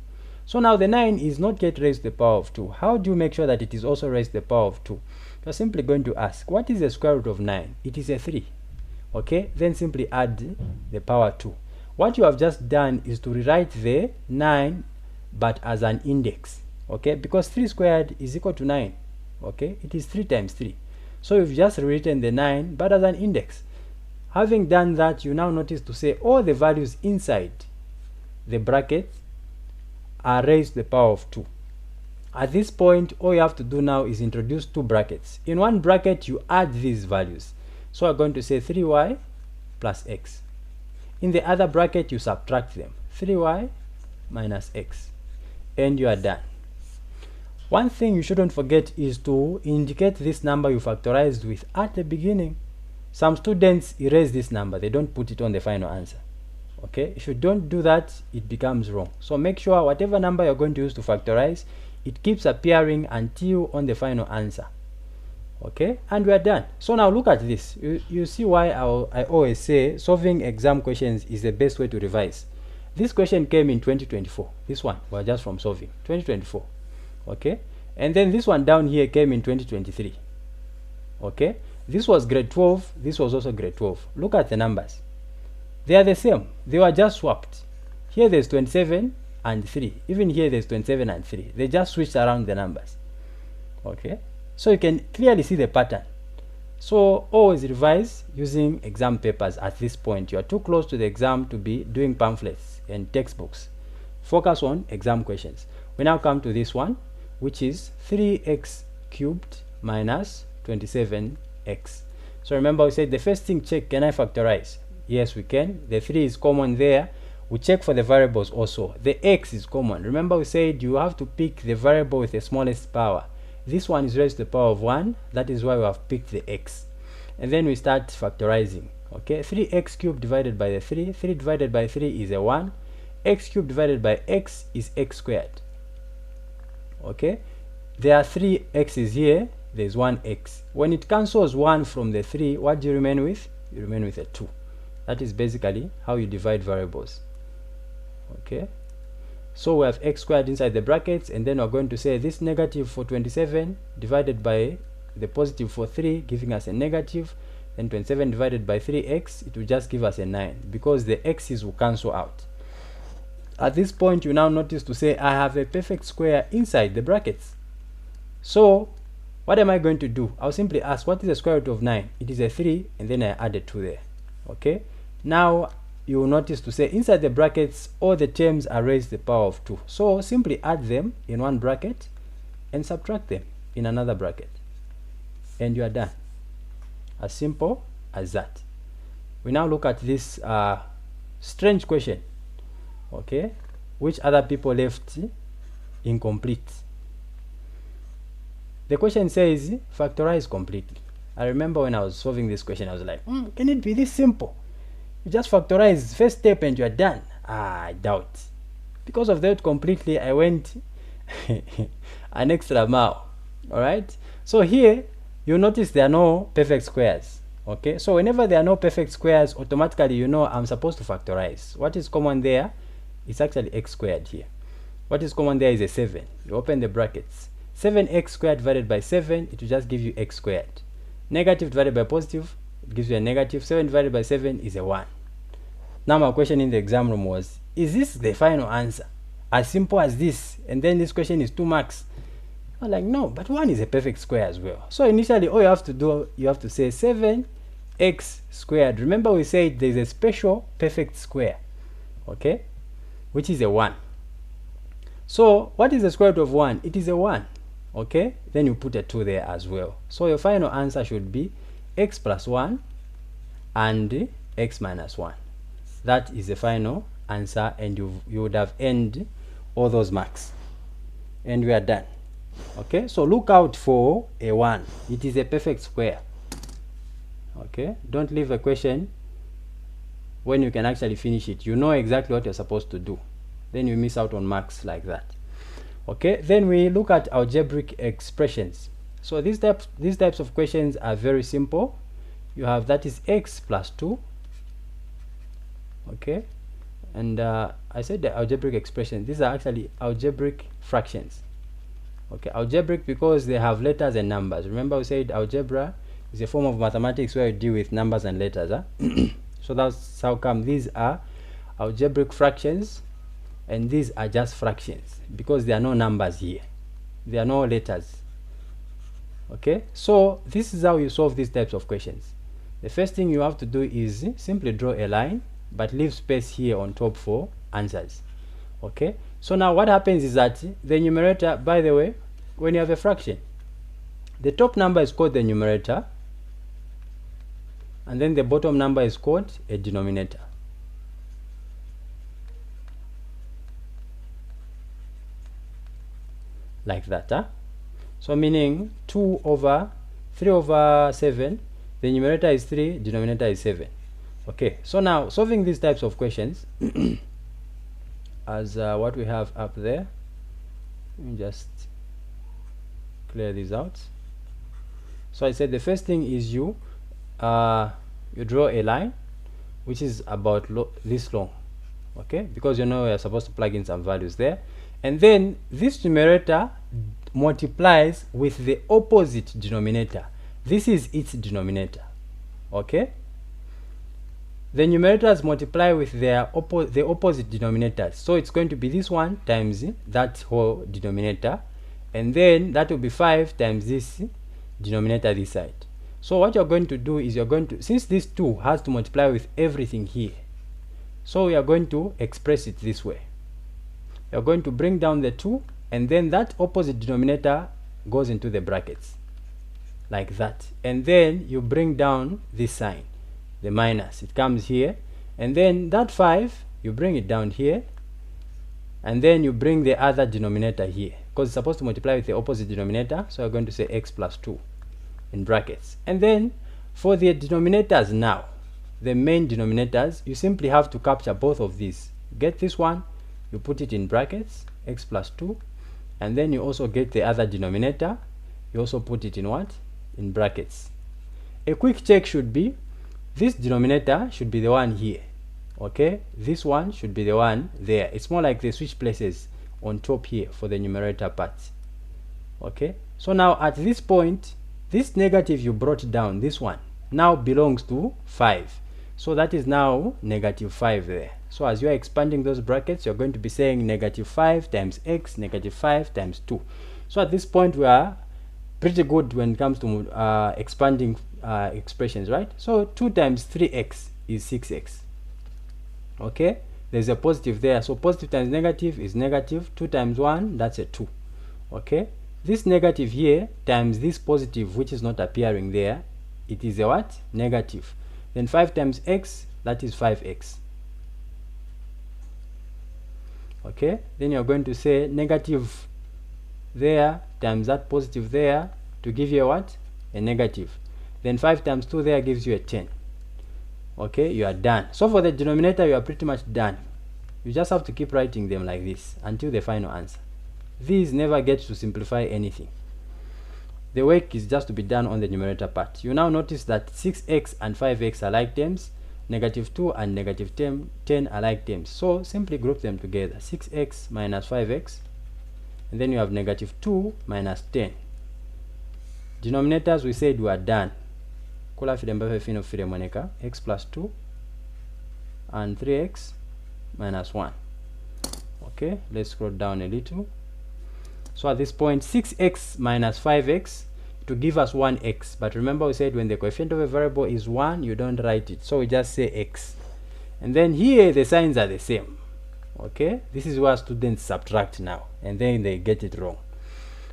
So now the 9 is not yet raised to the power of 2. How do you make sure that it is also raised to the power of 2? You're simply going to ask, what is the square root of 9? It is a 3. Okay, then simply add the power 2. What you have just done is to rewrite the 9 but as an index. Okay, because 3 squared is equal to 9. Okay, it is 3 times 3. So you've just rewritten the 9 but as an index. Having done that, you now notice to say all the values inside the bracket are raised to the power of 2. At this point, all you have to do now is introduce two brackets. In one bracket, you add these values. So I'm going to say 3y plus x. In the other bracket, you subtract them. 3y minus x. And you are done. One thing you shouldn't forget is to indicate this number you factorized with at the beginning. Some students erase this number. They don't put it on the final answer. Okay, if you don't do that, it becomes wrong. So make sure whatever number you're going to use to factorize, it keeps appearing until on the final answer. Okay, and we are done. So now look at this. You see why I always say solving exam questions is the best way to revise. This question came in 2024. This one, we're just from solving 2024. Okay, and then this one down here came in 2023. Okay, this was grade 12, this was also grade 12. Look at the numbers, they are the same, they were just swapped. Here there's 27 and 3, even here there's 27 and 3, they just switched around the numbers. Okay, so you can clearly see the pattern. So always revise using exam papers. At this point you are too close to the exam to be doing pamphlets and textbooks. Focus on exam questions. We now come to this one, which is 3x cubed minus 27x. So remember we said the first thing, check, can I factorize? Yes, we can. The 3 is common there. We check for the variables also. The x is common. Remember we said you have to pick the variable with the smallest power. This one is raised to the power of 1. That is why we have picked the x. And then we start factorizing. Okay, 3x cubed divided by the 3. 3 divided by 3 is a 1. X cubed divided by x is x squared. Okay, there are 3 x's here. There's 1 x. When it cancels 1 from the 3, what do you remain with? You remain with a 2. That is basically how you divide variables. Okay, so we have x squared inside the brackets, and then we're going to say this negative for 27 divided by the positive for 3, giving us a negative. Then 27 divided by 3x, it will just give us a 9, because the x's will cancel out. At this point you now notice to say I have a perfect square inside the brackets. So what am I going to do? I'll simply ask, what is the square root of 9? It is a 3, and then I add a 2 there. Okay, now you will notice to say inside the brackets all the terms are raised to the power of 2. So simply add them in one bracket and subtract them in another bracket, and you are done. As simple as that. We now look at this strange question, okay, which other people left incomplete. The question says factorize completely. I remember when I was solving this question, I was like, can it be this simple? You just factorize first step and you are done. I doubt. Because of that completely, I went an extra mile. Alright, so here you notice there are no perfect squares. Okay, so whenever there are no perfect squares, automatically you know I'm supposed to factorize. What is common there? It's actually x squared here. What is common there is a 7. You open the brackets. 7x squared divided by 7, it will just give you x squared. Negative divided by positive, it gives you a negative. 7 divided by 7 is a 1. Now my question in the exam room was, is this the final answer? As simple as this, and then this question is 2 marks. I'm like, no, but 1 is a perfect square as well. So initially all you have to do, you have to say 7x squared. Remember we said there's a special perfect square, okay, which is a 1. So what is the square root of 1? It is a 1. Okay, then you put a 2 there as well. So your final answer should be x plus 1 and x minus 1. That is the final answer, and you would have earned all those marks, and we are done. Okay, so look out for a 1. It is a perfect square. Okay, don't leave a question when you can actually finish it. You know exactly what you're supposed to do, then you miss out on marks like that. Okay, then we look at algebraic expressions. So these types of questions are very simple. You have, that is x plus 2. Okay, and I said the algebraic expressions, these are actually algebraic fractions. Okay, algebraic because they have letters and numbers. Remember we said algebra is a form of mathematics where you deal with numbers and letters. So that's how come these are algebraic fractions, and these are just fractions because there are no numbers here, there are no letters. Okay, so this is how you solve these types of questions. The first thing you have to do is simply draw a line, but leave space here on top for answers. Okay, so now what happens is that the numerator, by the way, when you have a fraction, the top number is called the numerator, and then the bottom number is called a denominator. Like that, huh? So meaning 2 over 3 over 7, the numerator is 3, denominator is 7. Okay, so now solving these types of questions as what we have up there, let me just clear this out. So I said the first thing is you draw a line which is about this long, okay, because you know you're supposed to plug in some values there, and then this numerator multiplies with the opposite denominator. This is its denominator. Okay, the numerators multiply with their the opposite denominators, so it's going to be this one times that whole denominator, and then that will be 5 times this denominator this side. So what you're going to do is you're going to, since this 2 has to multiply with everything here, so we are going to express it this way. You're going to bring down the 2, and then that opposite denominator goes into the brackets like that, and then you bring down this sign, the minus, it comes here, and then that 5 you bring it down here, and then you bring the other denominator here because it's supposed to multiply with the opposite denominator, so we're going to say x plus 2 in brackets. And then for the denominators now, the main denominators, you simply have to capture both of these. Get this one, you put it in brackets, x plus 2, and then you also get the other denominator, you also put it in what? In brackets. A quick check should be, this denominator should be the one here. Okay, this one should be the one there. It's more like they switch places on top here for the numerator part. Okay, so now at this point, this negative you brought down, this one, now belongs to 5. So that is now negative 5 there. So as you are expanding those brackets, you're going to be saying negative 5 times x, negative 5 times 2. So at this point, we are pretty good when it comes to expanding expressions, right? So 2 times 3x is 6x. Okay, there's a positive there, so positive times negative is negative. 2 times 1, that's a 2. Okay, this negative here times this positive, which is not appearing there, it is a what? Negative. Then 5 times x, that is 5x. Okay, then you're going to say negative there times that positive there to give you a what? A negative. Then 5 times 2 there gives you a 10. Okay, you are done. So for the denominator, you are pretty much done. You just have to keep writing them like this until the final answer. These never get to simplify anything. The work is just to be done on the numerator part. You now notice that 6x and 5x are like terms, negative 2 and negative 10 are like terms. So simply group them together. 6x minus 5x, and then you have negative 2 minus 10. Denominators we said we are done. X plus 2 and 3x minus 1. Okay, let's scroll down a little. So at this point, 6x minus 5x to give us 1x. But remember we said when the coefficient of a variable is 1, you don't write it. So we just say x. And then here the signs are the same. Okay, this is where students subtract now, and then they get it wrong.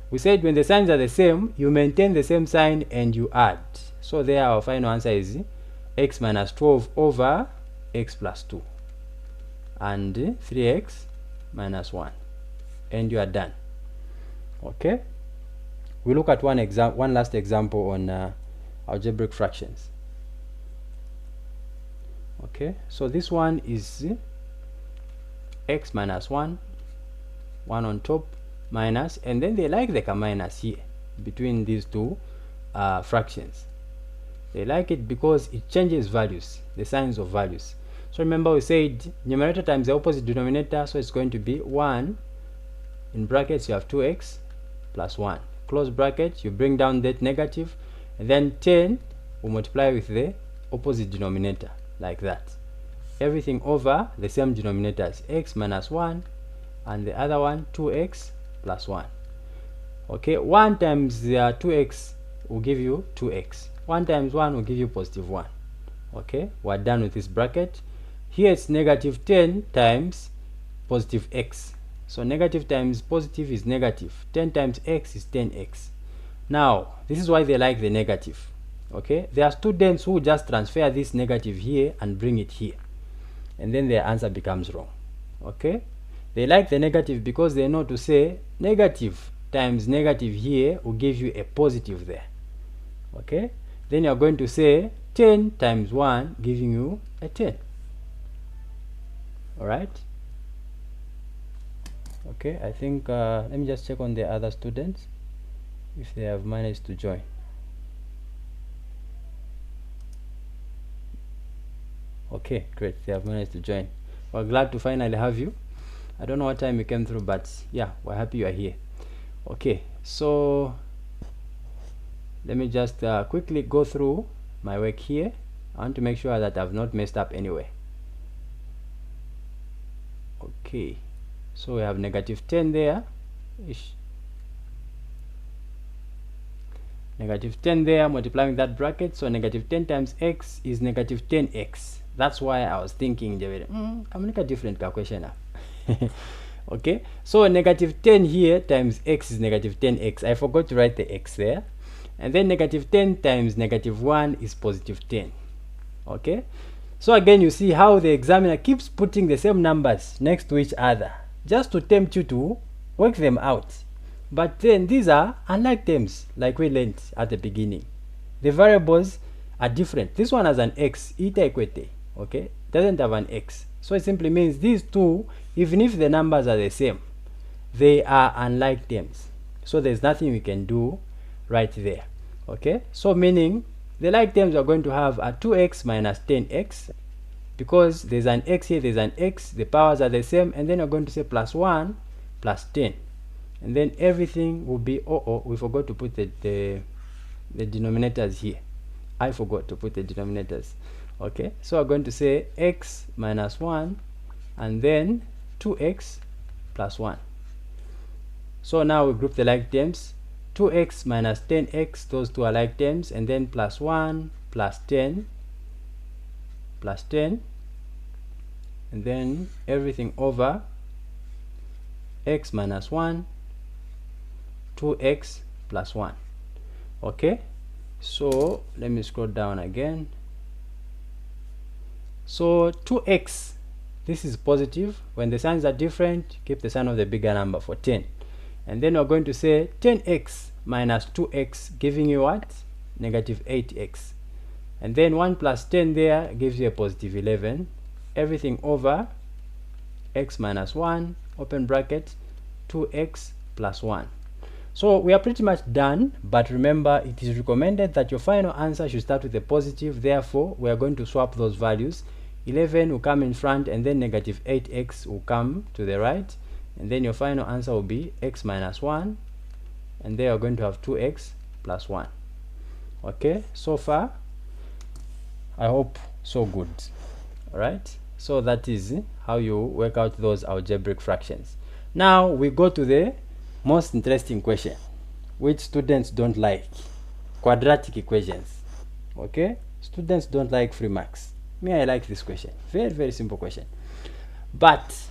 We said when the signs are the same, you maintain the same sign and you add. So there our final answer is x minus 12 over x plus 2 and 3x minus 1, and you are done. Okay, we look at one last example on algebraic fractions. Okay, so this one is x minus 1, 1 on top, minus, and then they like the minus here between these two fractions. They like it because it changes values, the signs of values. So remember we said numerator times the opposite denominator, so it's going to be 1 in brackets, you have 2x plus 1, close bracket, you bring down that negative, and then 10 will multiply with the opposite denominator like that. Everything over the same denominators, x minus 1 and the other one 2x plus 1. Okay, 1 times 2x will give you 2x. 1 times 1 will give you positive 1. Okay, we're done with this bracket. Here it's negative 10 times positive x. So negative times positive is negative. 10 times x is 10x. Now, this is why they like the negative. Okay, there are students who just transfer this negative here and bring it here, and then their answer becomes wrong. Okay, they like the negative because they know to say negative times negative here will give you a positive there. Okay, then you're going to say 10 times 1 giving you a 10. All right. Okay, I think let me just check on the other students if they have managed to join. Okay, great, they have managed to join. We're glad to finally have you. I don't know what time you came through, but yeah, we're happy you are here. Okay, so let me just quickly go through my work here. I want to make sure that I've not messed up anywhere. Okay, so we have negative 10 there. Negative 10 there, multiplying that bracket, so negative 10 times x is negative 10x. That's why I was thinking, I'm make a different calculation now. Okay, so negative 10 here times x is negative 10x. I forgot to write the x there. And then negative 10 times negative 1 is positive 10. Okay, so again, you see how the examiner keeps putting the same numbers next to each other just to tempt you to work them out. But then these are unlike terms, like we learned at the beginning. The variables are different. This one has an x, eta equate, okay, doesn't have an x. So it simply means these two, even if the numbers are the same, they are unlike terms. So there's nothing we can do right there. Okay, so meaning the like terms are going to have a 2x minus 10x, because there's an x here, there's an x, the powers are the same, and then you're going to say plus 1 plus 10. And then everything will be, we forgot to put the denominators here. I forgot to put the denominators. Okay, so we're going to say x minus 1 and then 2x plus 1. So now we group the like terms. 2x minus 10x, those two are like terms, and then plus 1 plus 10 plus 10, and then everything over x minus 1, 2x plus 1. Okay, so let me scroll down again. So 2x, this is positive. When the signs are different, keep the sign of the bigger number for 10. And then we're going to say 10x minus 2x, giving you what? Negative 8x. And then 1 plus 10 there gives you a positive 11. Everything over x minus 1, open bracket, 2x plus 1. So we are pretty much done, but remember, it is recommended that your final answer should start with a positive. Therefore, we are going to swap those values. 11 will come in front, and then negative 8x will come to the right. And then your final answer will be x minus 1, and there you're going to have 2x plus 1. Okay, so far I hope so good. All right, so that is how you work out those algebraic fractions. Now we go to the most interesting question, which students don't like: quadratic equations. Okay, students don't like free marks. Me, I like this question. Very, very simple question. But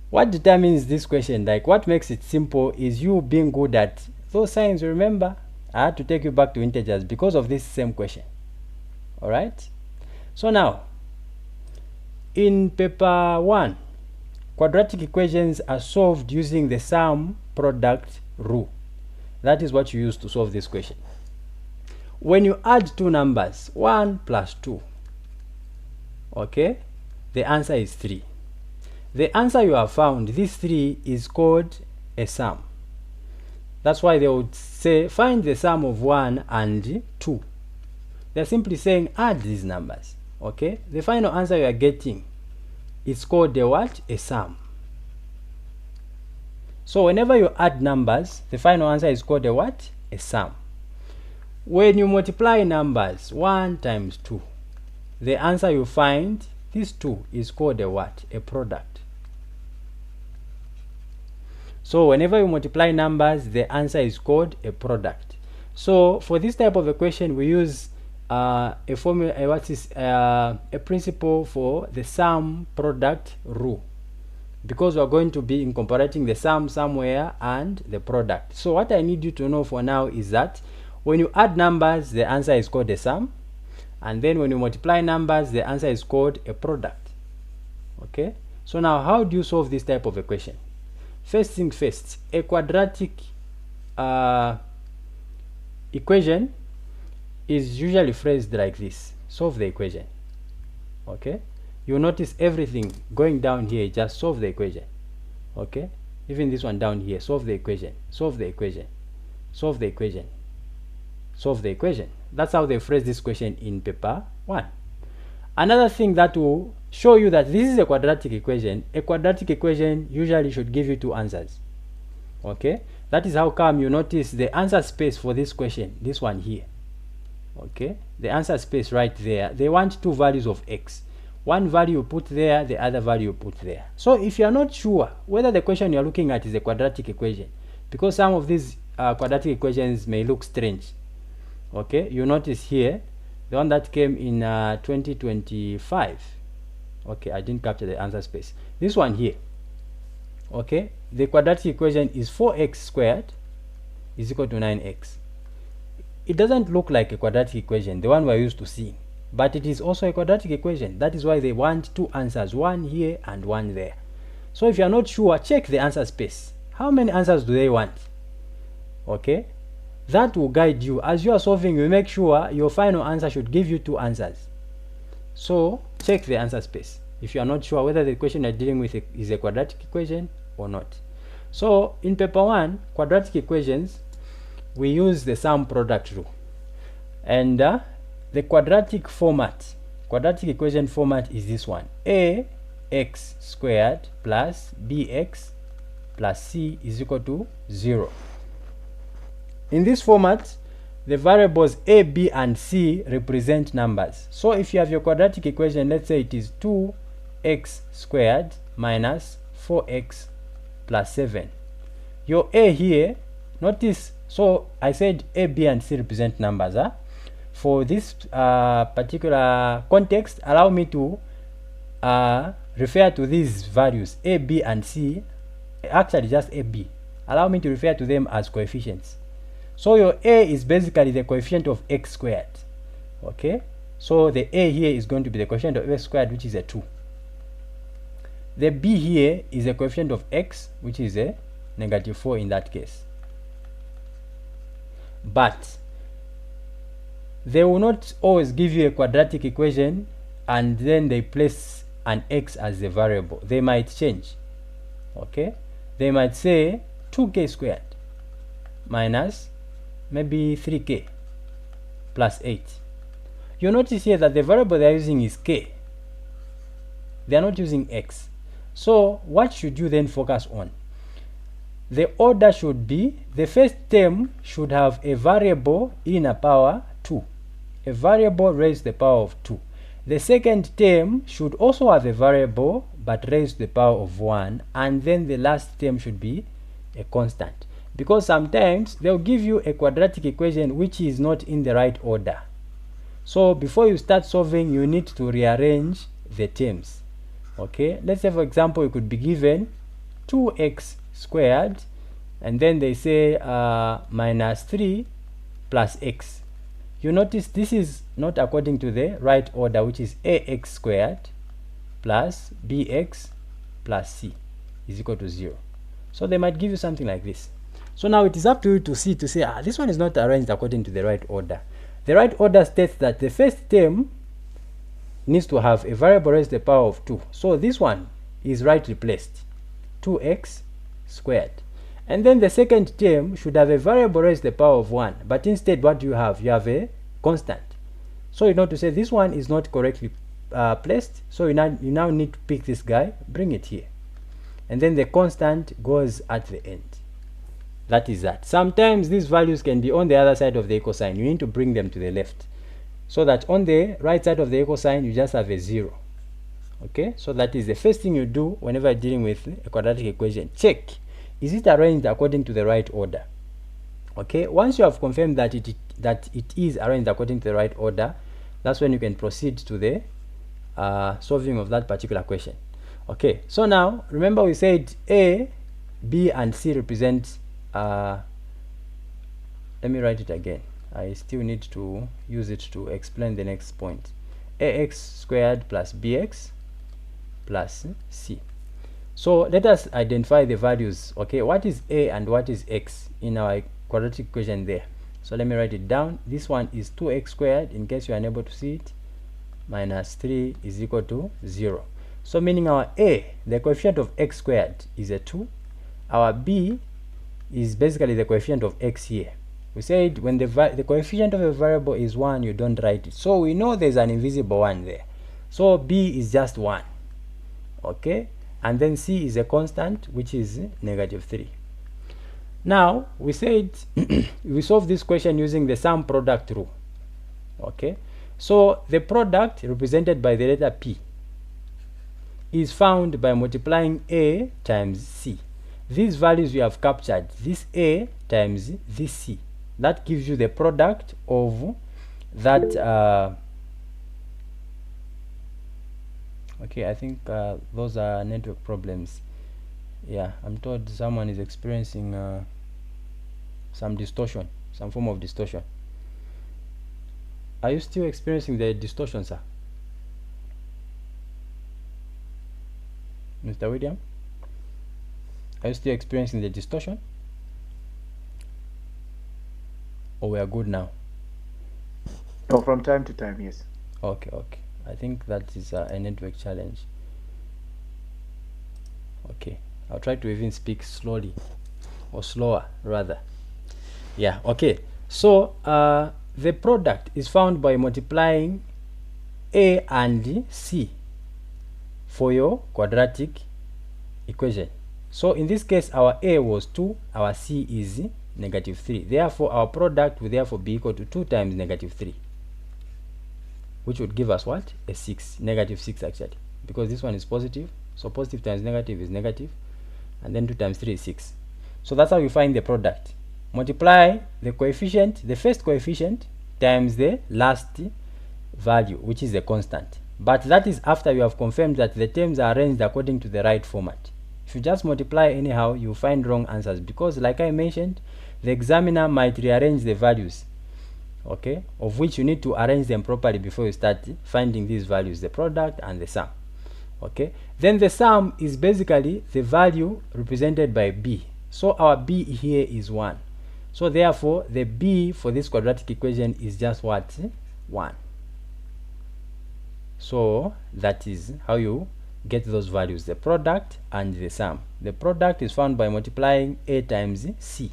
what determines this question, like what makes it simple, is you being good at those signs. Remember, I had to take you back to integers because of this same question. All right, so now in paper 1, quadratic equations are solved using the sum product rule. That is what you use to solve this question. When you add two numbers, 1 plus 2, okay, the answer is 3. The answer you have found, this 3, is called a sum. That's why they would say find the sum of 1 and 2. They're simply saying add these numbers. Okay, the final answer you are getting is called a what? A sum. So whenever you add numbers, the final answer is called a what? A sum. When you multiply numbers, 1 times 2, the answer you find, this 2, is called a what? A product. So whenever you multiply numbers, the answer is called a product. So for this type of equation, we use a formula, a principle for the sum product rule, because we are going to be incorporating the sum somewhere and the product. So what I need you to know for now is that when you add numbers, the answer is called a sum, and then when you multiply numbers, the answer is called a product. Okay, so now how do you solve this type of equation? First thing first, a quadratic equation is usually phrased like this: solve the equation. Okay, you notice everything going down here, just solve the equation. Okay, even this one down here, solve the equation, solve the equation, solve the equation, solve the equation. That's how they phrase this question in paper 1. Another thing that will show you that this is a quadratic equation. A quadratic equation usually should give you two answers. Okay, that is how come you notice the answer space for this question, this one here. Okay, the answer space right there, they want two values of x. One value you put there, the other value you put there. So if you are not sure whether the question you're looking at is a quadratic equation, because some of these quadratic equations may look strange. Okay, you notice here the one that came in 2025. Okay, I didn't capture the answer space. This one here. Okay, the quadratic equation is 4x squared is equal to 9x. It doesn't look like a quadratic equation, the one we're used to seeing, but it is also a quadratic equation. That is why they want two answers, one here and one there. So if you're not sure, check the answer space. How many answers do they want? Okay, that will guide you. As you are solving, you make sure your final answer should give you two answers. So check the answer space if you are not sure whether the question you're dealing with is a quadratic equation or not. So in paper 1, quadratic equations, we use the sum product rule, and the quadratic equation format is this one: ax squared plus bx plus c is equal to 0. In this format, the variables a, b, and c represent numbers. So if you have your quadratic equation, let's say it is 2x squared minus 4x plus 7. Your a here, notice, so I said a, b, and c represent numbers. For this particular context, allow me to refer to these values a, b, and c, actually just a, b. Allow me to refer to them as coefficients. So your a is basically the coefficient of x squared. Okay, so the a here is going to be the coefficient of x squared, which is a 2. The b here is a coefficient of x, which is a -4 in that case. But they will not always give you a quadratic equation and then they place an x as the variable. They might change. Okay, they might say 2k squared minus maybe 3k plus 8. You notice here that the variable they are using is k. They are not using x. So what should you then focus on? The order should be, the first term should have a variable in a power 2, a variable raised to the power of 2. The second term should also have a variable but raised to the power of 1, and then the last term should be a constant, because sometimes they'll give you a quadratic equation which is not in the right order. So before you start solving, you need to rearrange the terms. Okay, let's say for example you could be given 2x squared, and then they say minus 3 plus x. You notice this is not according to the right order, which is ax squared plus bx plus c is equal to 0. So they might give you something like this. So now it is up to you to see, this one is not arranged according to the right order. The right order states that the first term needs to have a variable raised to the power of 2. So this one is rightly placed, 2x squared. And then the second term should have a variable raised to the power of 1. But instead, what do you have? You have a constant. So you know to say this one is not correctly placed. So you now need to pick this guy, bring it here. And then the constant goes at the end. That is that. Sometimes these values can be on the other side of the equal sign. You need to bring them to the left, so that on the right side of the equal sign you just have a 0. Okay, so that is the first thing you do whenever you're dealing with a quadratic equation. Check, is it arranged according to the right order? Okay, once you have confirmed that it is arranged according to the right order, that's when you can proceed to the solving of that particular question. Okay, so now remember we said a, b, and c represent let me write it again. I still need to use it to explain the next point. Ax squared plus bx plus c. So let us identify the values. Okay, what is a and what is x in our quadratic equation there? So let me write it down. This one is 2x squared, in case you are unable to see it, minus 3 is equal to 0. So meaning our a, the coefficient of x squared, is a 2. Our b is basically the coefficient of x here. We said when the coefficient of a variable is 1, you don't write it. So we know there's an invisible one there. So b is just 1. Okay, and then c is a constant, which is -3. Now we said we solve this question using the sum product rule. Okay, so the product represented by the letter p is found by multiplying a times c. These values we have captured, this a times this c, that gives you the product of that okay, I think those are network problems. Yeah, I'm told someone is experiencing some distortion, some form of distortion. Are you still experiencing the distortion, sir? Mr. William? Are you still experiencing the distortion? Or we are good now? Oh, from time to time, yes. Okay, okay. I think that is a network challenge. Okay, I'll try to even speak slowly, or slower rather. Yeah, okay. So the product is found by multiplying a and c for your quadratic equation. So in this case, our a was 2, our c is -3. Therefore, our product will therefore be equal to 2 times -3, which would give us what? A 6, -6 actually, because this one is positive. So positive times negative is negative, and then 2 times 3 is 6. So that's how you find the product. Multiply the coefficient, the first coefficient, times the last value, which is a constant. But that is after you have confirmed that the terms are arranged according to the right format. If you just multiply anyhow, you find wrong answers, because like I mentioned, the examiner might rearrange the values, okay, of which you need to arrange them properly before you start finding these values, the product and the sum. Okay, then the sum is basically the value represented by b. So our b here is 1. So therefore the b for this quadratic equation is just what? 1. So that is how you get those values, the product and the sum. The product is found by multiplying a times c.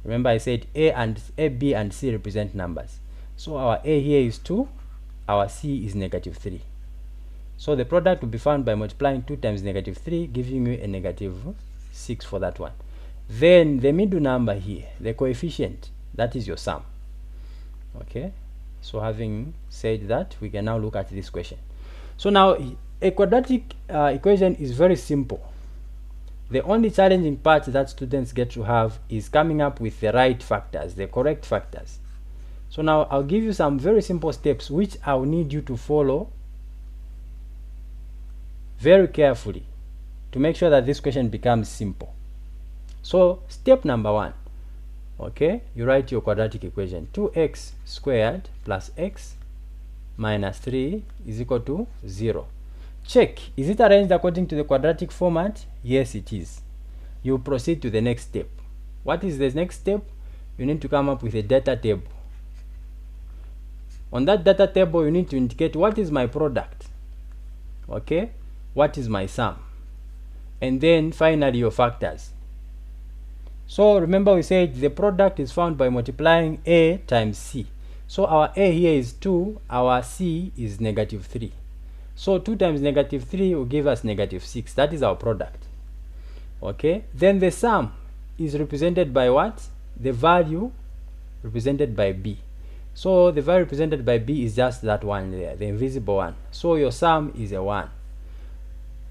Remember I said a, b and c represent numbers. So our a here is 2, our c is -3. So the product will be found by multiplying 2 times -3, giving you a -6 for that one. Then the middle number here, the coefficient, that is your sum. Okay, so having said that, we can now look at this question. So now a quadratic equation is very simple. The only challenging part that students get to have is coming up with the right factors, the correct factors. So now I'll give you some very simple steps which I'll need you to follow very carefully to make sure that this question becomes simple. So step number 1, okay, you write your quadratic equation. 2x squared plus x minus 3 is equal to 0. Check, is it arranged according to the quadratic format? Yes, it is. You proceed to the next step. What is the next step? You need to come up with a data table. On that data table, you need to indicate what is my product, okay, what is my sum, and then finally your factors. So remember we said the product is found by multiplying a times c. So our a here is 2, our c is -3. So 2 times -3 will give us -6. That is our product. Okay, then the sum is represented by what? The value represented by b. So the value represented by b is just that one there, the invisible one. So your sum is a 1.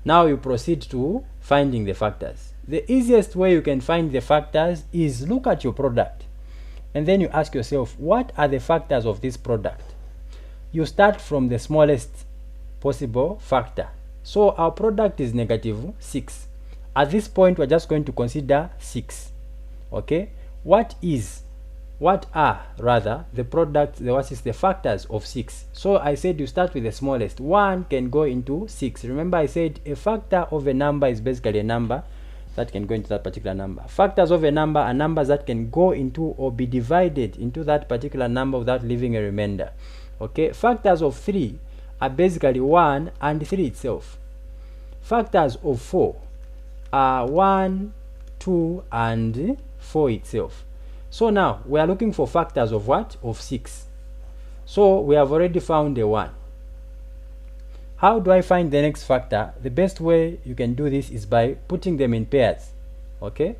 Now you proceed to finding the factors. The easiest way you can find the factors is look at your product and then you ask yourself, what are the factors of this product? You start from the smallest possible factor. So our product is -6. At this point, we're just going to consider 6. Okay, what are the products, what is the factors of 6? So I said you start with the smallest. 1 can go into 6. Remember I said a factor of a number is basically a number that can go into that particular number. Factors of a number are numbers that can go into or be divided into that particular number without leaving a remainder. Okay, factors of 3 are basically 1 and 3 itself. Factors of 4 are 1, 2 and 4 itself. So now we are looking for factors of what? Of 6. So we have already found a 1. how do I find the next factor? The best way you can do this is by putting them in pairs. Okay,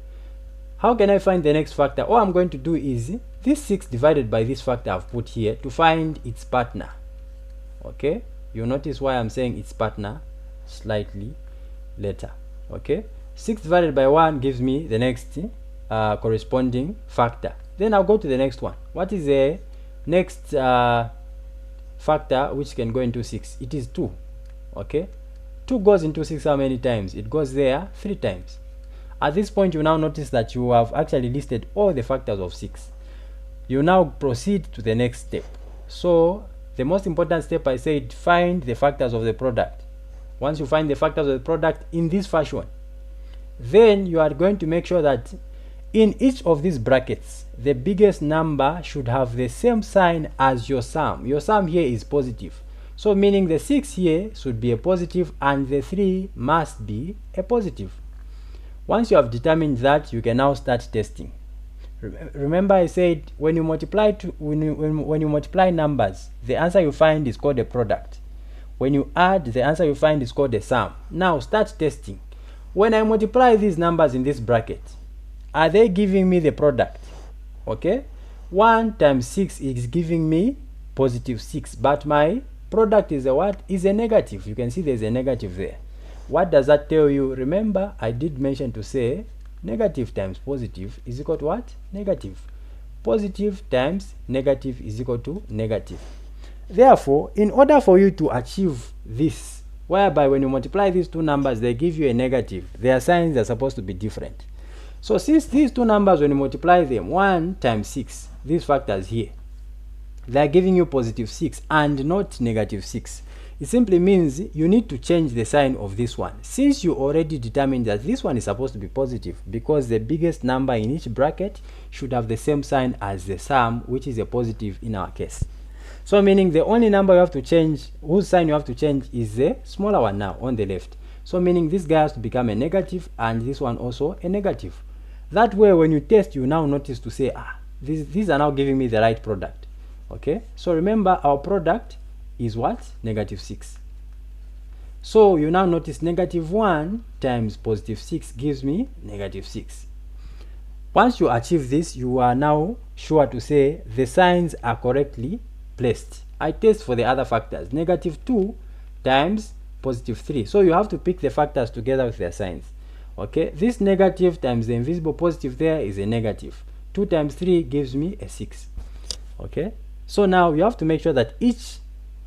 how can I find the next factor? All I'm going to do is this 6 divided by this factor I've put here to find its partner. Okay, you'll notice why I'm saying its partner slightly later. Okay, 6 divided by 1 gives me the next corresponding factor. Then I'll go to the next one. What is the next factor which can go into 6? It is 2. Okay, 2 goes into 6 how many times? It goes there 3 times. At this point, you now notice that you have actually listed all the factors of 6. You now proceed to the next step. So the most important step, I said, find the factors of the product. Once you find the factors of the product in this fashion, then you are going to make sure that in each of these brackets, the biggest number should have the same sign as your sum. Your sum here is positive. So meaning the 6 here should be a positive and the 3 must be a positive. Once you have determined that, you can now start testing. Remember I said when you multiply when you multiply numbers, the answer you find is called a product. When you add, the answer you find is called a sum. Now start testing. When I multiply these numbers in this bracket, are they giving me the product? Okay, 1 times 6 is giving me positive 6, but my product is a what? Is a negative. You can see there's a negative there. What does that tell you? Remember, I did mention to say negative times positive is equal to what? Negative. Positive times negative is equal to negative. Therefore, in order for you to achieve this, whereby when you multiply these two numbers, they give you a negative, their signs are supposed to be different. So since these two numbers, when you multiply them, 1 times 6, these factors here, they are giving you positive 6 and not negative 6. It simply means you need to change the sign of this one. Since you already determined that this one is supposed to be positive, because the biggest number in each bracket should have the same sign as the sum, which is a positive in our case. So meaning the only number you have to change, whose sign you have to change, is the smaller one now on the left. So meaning this guy has to become a negative and this one also a negative. That way when you test, you now notice to say, these are now giving me the right product. Okay, so remember our product is what? Negative 6. So you now notice negative 1 times positive 6 gives me negative 6. Once you achieve this, you are now sure to say the signs are correctly placed. I test for the other factors. Negative 2 times positive 3. So you have to pick the factors together with their signs. Okay, this negative times the invisible positive there is a negative. 2 times 3 gives me a 6. Okay, so now you have to make sure that each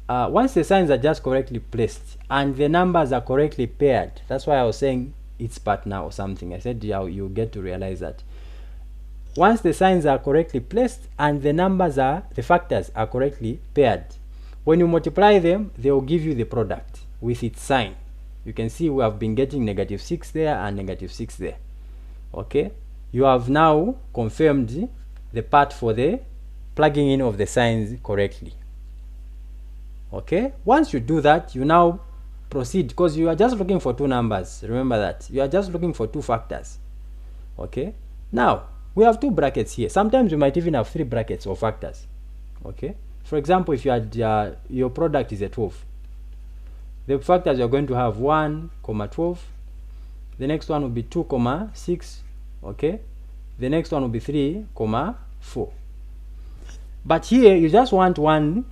once the signs are just correctly placed and the numbers are correctly paired, that's why I was saying its partner or something. I said you get to realize that once the signs are correctly placed and the factors are correctly paired, when you multiply them, they will give you the product with its sign. You can see we have been getting negative 6 there and negative 6 there. Okay, you have now confirmed the part for the plugging in of the signs correctly. Okay, once you do that, you now proceed, because you are just looking for two numbers. Remember that you are just looking for two factors. Okay, now we have two brackets here. Sometimes you might even have 3 brackets or factors. Okay, for example, if you had your product is a 12, the factors you're going to have 1, 12. The next one will be 2, 6. Okay, the next one will be 3, 4. But here you just want one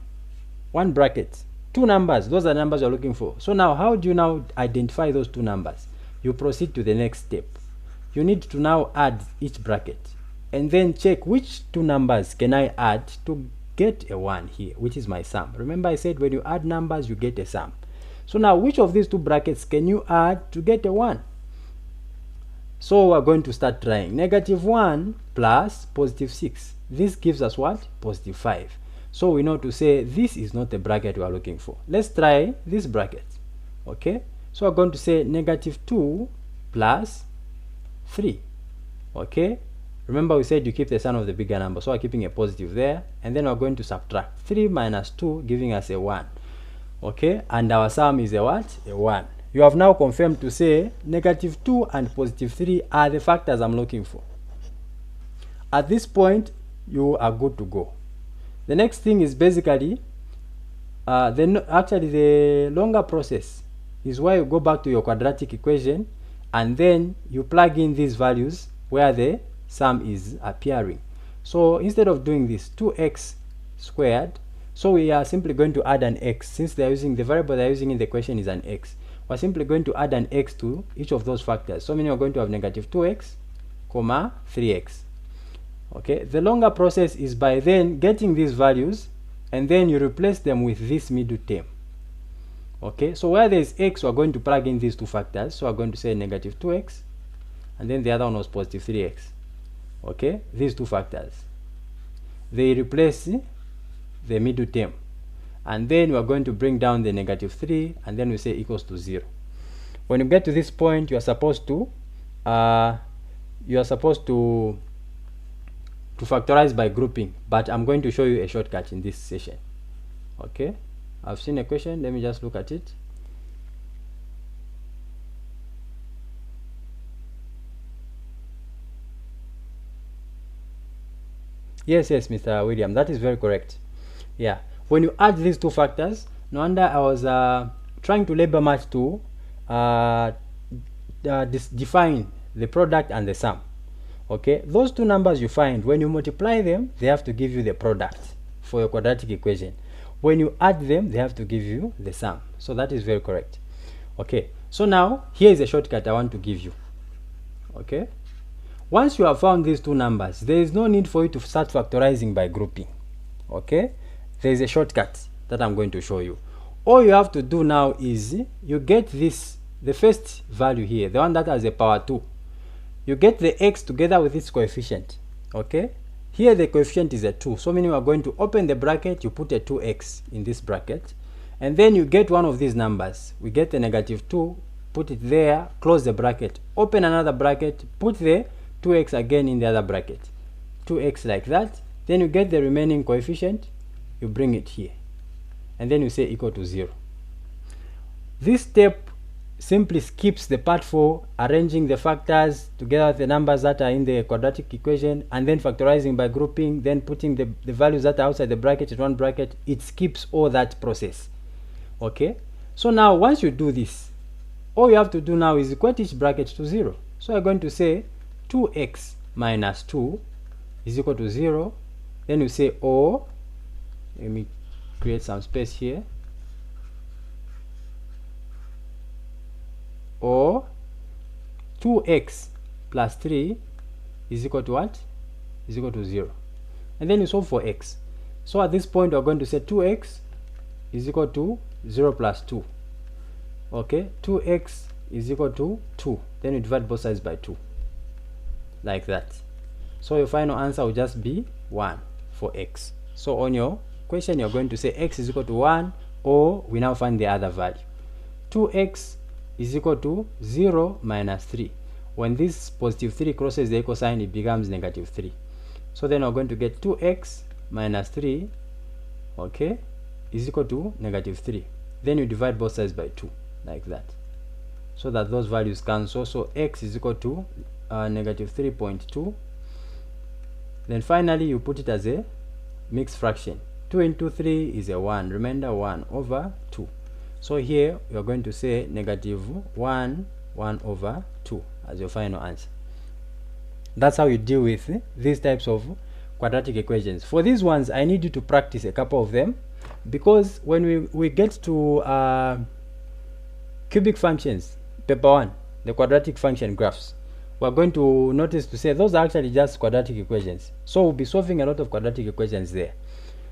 bracket, 2 numbers. Those are the numbers you're looking for. So now how do you now identify those 2 numbers? You proceed to the next step. You need to now add each bracket and then check which 2 numbers can I add to get a 1 here, which is my sum. Remember I said when you add numbers you get a sum. So now which of these 2 brackets can you add to get a 1? So we're going to start trying. Negative 1 plus positive 6. This gives us what? Positive 5. So we know to say this is not the bracket we are looking for. Let's try this bracket. Okay, so we're going to say negative 2 plus 3. Okay, remember we said you keep the sign of the bigger number, so we're keeping a positive there, and then we're going to subtract 3 minus 2, giving us a 1. Okay, and our sum is a what? A 1. You have now confirmed to say negative 2 and positive 3 are the factors I'm looking for. At this point, you are good to go. The next thing is basically actually the longer process is where you go back to your quadratic equation and then you plug in these values where the sum is appearing. So instead of doing this 2x squared, so we are simply going to add an x. Since they're using the variable they're using in the equation is an x, we're simply going to add an x to each of those factors. So meaning we're going to have negative 2x comma 3x. Okay, the longer process is by then getting these values and then you replace them with this middle term. Okay, so where there is x, we're going to plug in these two factors. So we're going to say negative 2x and then the other one was positive 3x. Okay, these two factors, they replace the middle term, and then we're going to bring down the negative 3 and then we say equals to 0. When you get to this point, you are supposed to factorize by grouping, but I'm going to show you a shortcut in this session. Okay, I've seen a question, let me just look at it. Yes, Mr. William, that is very correct. Yeah, when you add these two factors, no wonder I was trying to labor match to define the product and the sum. Okay, those two numbers you find, when you multiply them, they have to give you the product for your quadratic equation. When you add them, they have to give you the sum. So that is very correct. Okay, so now here is a shortcut I want to give you. Okay, once you have found these two numbers, there is no need for you to start factorizing by grouping. Okay, there is a shortcut that I'm going to show you. All you have to do now is you get this, the first value here, the one that has a power 2. You get the x together with its coefficient. Okay, here the coefficient is a 2, so meaning we are going to open the bracket, you put a 2x in this bracket, and then you get one of these numbers. We get the negative 2, put it there, close the bracket, open another bracket, put the 2x again in the other bracket, 2x like that, then you get the remaining coefficient, you bring it here, and then you say equal to 0. This step simply skips the part for arranging the factors together with the numbers that are in the quadratic equation and then factorizing by grouping, then putting the values that are outside the bracket in one bracket. It skips all that process. Okay, so now once you do this, all you have to do now is equate each bracket to 0. So I'm going to say 2x minus 2 is equal to 0. Then you say, or, let me create some space here, or 2x plus 3 is equal to what? Is equal to 0. And then you solve for x. So at this point, we're going to say 2x is equal to 0 plus 2. Okay, 2x is equal to 2. Then you divide both sides by 2. Like that. So your final answer will just be 1 for x. So on your question, you're going to say x is equal to 1, or we now find the other value. 2x is equal to 0 minus 3. When this positive 3 crosses the equal sign, it becomes negative 3. So then we're going to get 2x minus 3, okay, is equal to negative 3. Then you divide both sides by 2, like that, so that those values cancel. So x is equal to negative 3.2. Then finally you put it as a mixed fraction. 2 into 3 is a 1, remainder 1 over 2. So here you are going to say negative 1 over 2 as your final answer. That's how you deal with these types of quadratic equations. For these ones, I need you to practice a couple of them, because when we get to cubic functions, paper 1, the quadratic function graphs, we're going to notice to say those are actually just quadratic equations. So we'll be solving a lot of quadratic equations there.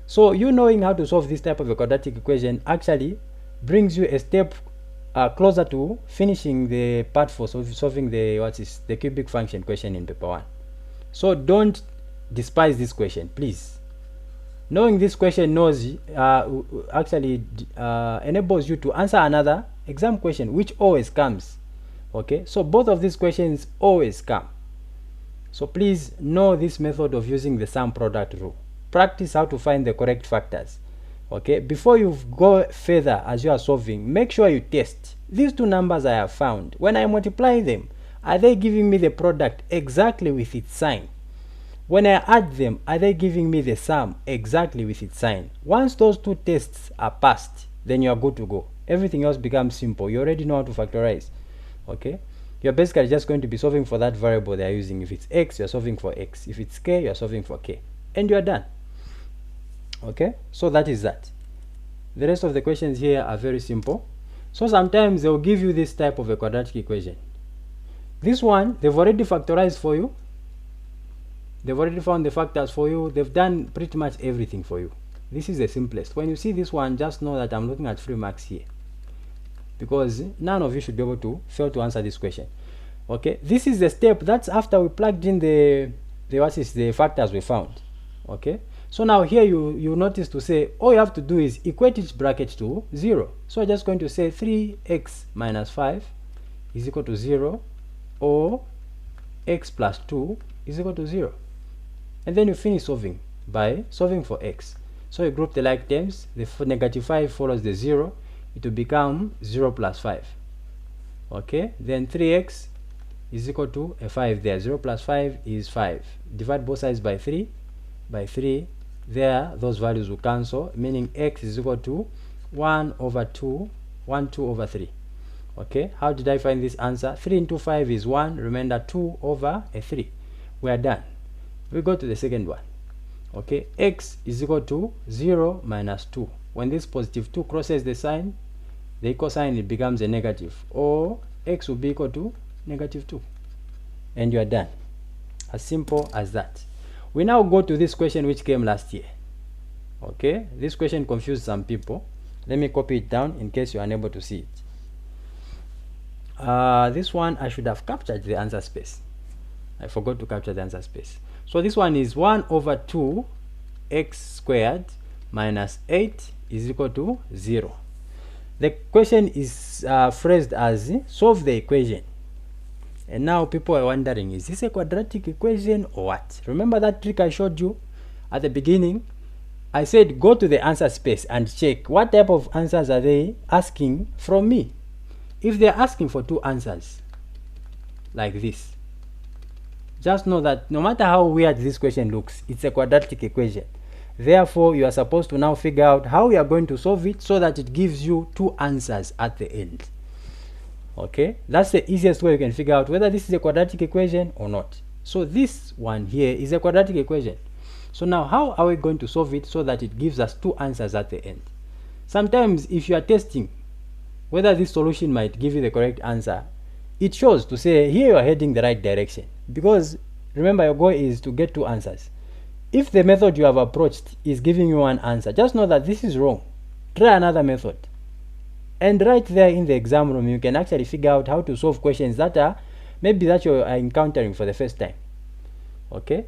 So you knowing how to solve this type of a quadratic equation actually brings you a step closer to finishing the part for solving the cubic function question in paper 1. So don't despise this question, please. Knowing this question actually enables you to answer another exam question which always comes. Okay, so both of these questions always come. So please know this method of using the sum product rule. Practice how to find the correct factors. Okay, before you go further as you are solving, make sure you test these two numbers I have found. When I multiply them, are they giving me the product exactly with its sign? When I add them, are they giving me the sum exactly with its sign? Once those two tests are passed, then you are good to go. Everything else becomes simple. You already know how to factorize. Okay? You're basically just going to be solving for that variable they are using. If it's x, you're solving for x. If it's k, you're solving for k. And you're done. Okay? So that is that. The rest of the questions here are very simple. So sometimes they'll give you this type of a quadratic equation. This one, they've already factorized for you. They've already found the factors for you. They've done pretty much everything for you. This is the simplest. When you see this one, just know that I'm looking at free marks here, because none of you should be able to fail to answer this question. Okay, this is the step. That's after we plugged in the factors we found. Okay, so now here you notice to say all you have to do is equate each bracket to 0. So I'm just going to say 3x minus 5 is equal to 0, or x plus 2 is equal to 0. And then you finish solving by solving for x. So you group the like terms. The negative 5 follows the 0. It will become 0 plus 5. Okay, then 3x is equal to a 5 there. 0 plus 5 is 5. Divide both sides by 3. By 3, there those values will cancel, meaning x is equal to 1 over 2, 1, 2 over 3. Okay, how did I find this answer? 3 into 5 is 1, remainder 2 over a 3. We are done. We go to the second one. Okay, x is equal to 0 minus 2. When this positive 2 crosses the sign, the equal sign, it becomes a negative, or x will be equal to negative 2. And you are done. As simple as that. We now go to this question which came last year. Okay, this question confused some people. Let me copy it down in case you are unable to see it. This one I should have captured the answer space. I forgot to capture the answer space. So this one is 1 over 2 x squared minus 8 is equal to 0. The question is phrased as solve the equation. And now people are wondering, is this a quadratic equation or what? Remember that trick I showed you at the beginning? I said go to the answer space and check what type of answers are they asking from me. If they're asking for two answers like this, just know that no matter how weird this question looks, it's a quadratic equation. Therefore, you are supposed to now figure out how you are going to solve it so that it gives you two answers at the end. Okay, that's the easiest way you can figure out whether this is a quadratic equation or not. So this one here is a quadratic equation. So now how are we going to solve it so that it gives us two answers at the end? Sometimes if you are testing whether this solution might give you the correct answer, it shows to say here you are heading the right direction, because remember your goal is to get two answers. If the method you have approached is giving you one answer, just know that this is wrong. Try another method. And right there in the exam room, you can actually figure out how to solve questions that are maybe that you are encountering for the first time. Okay,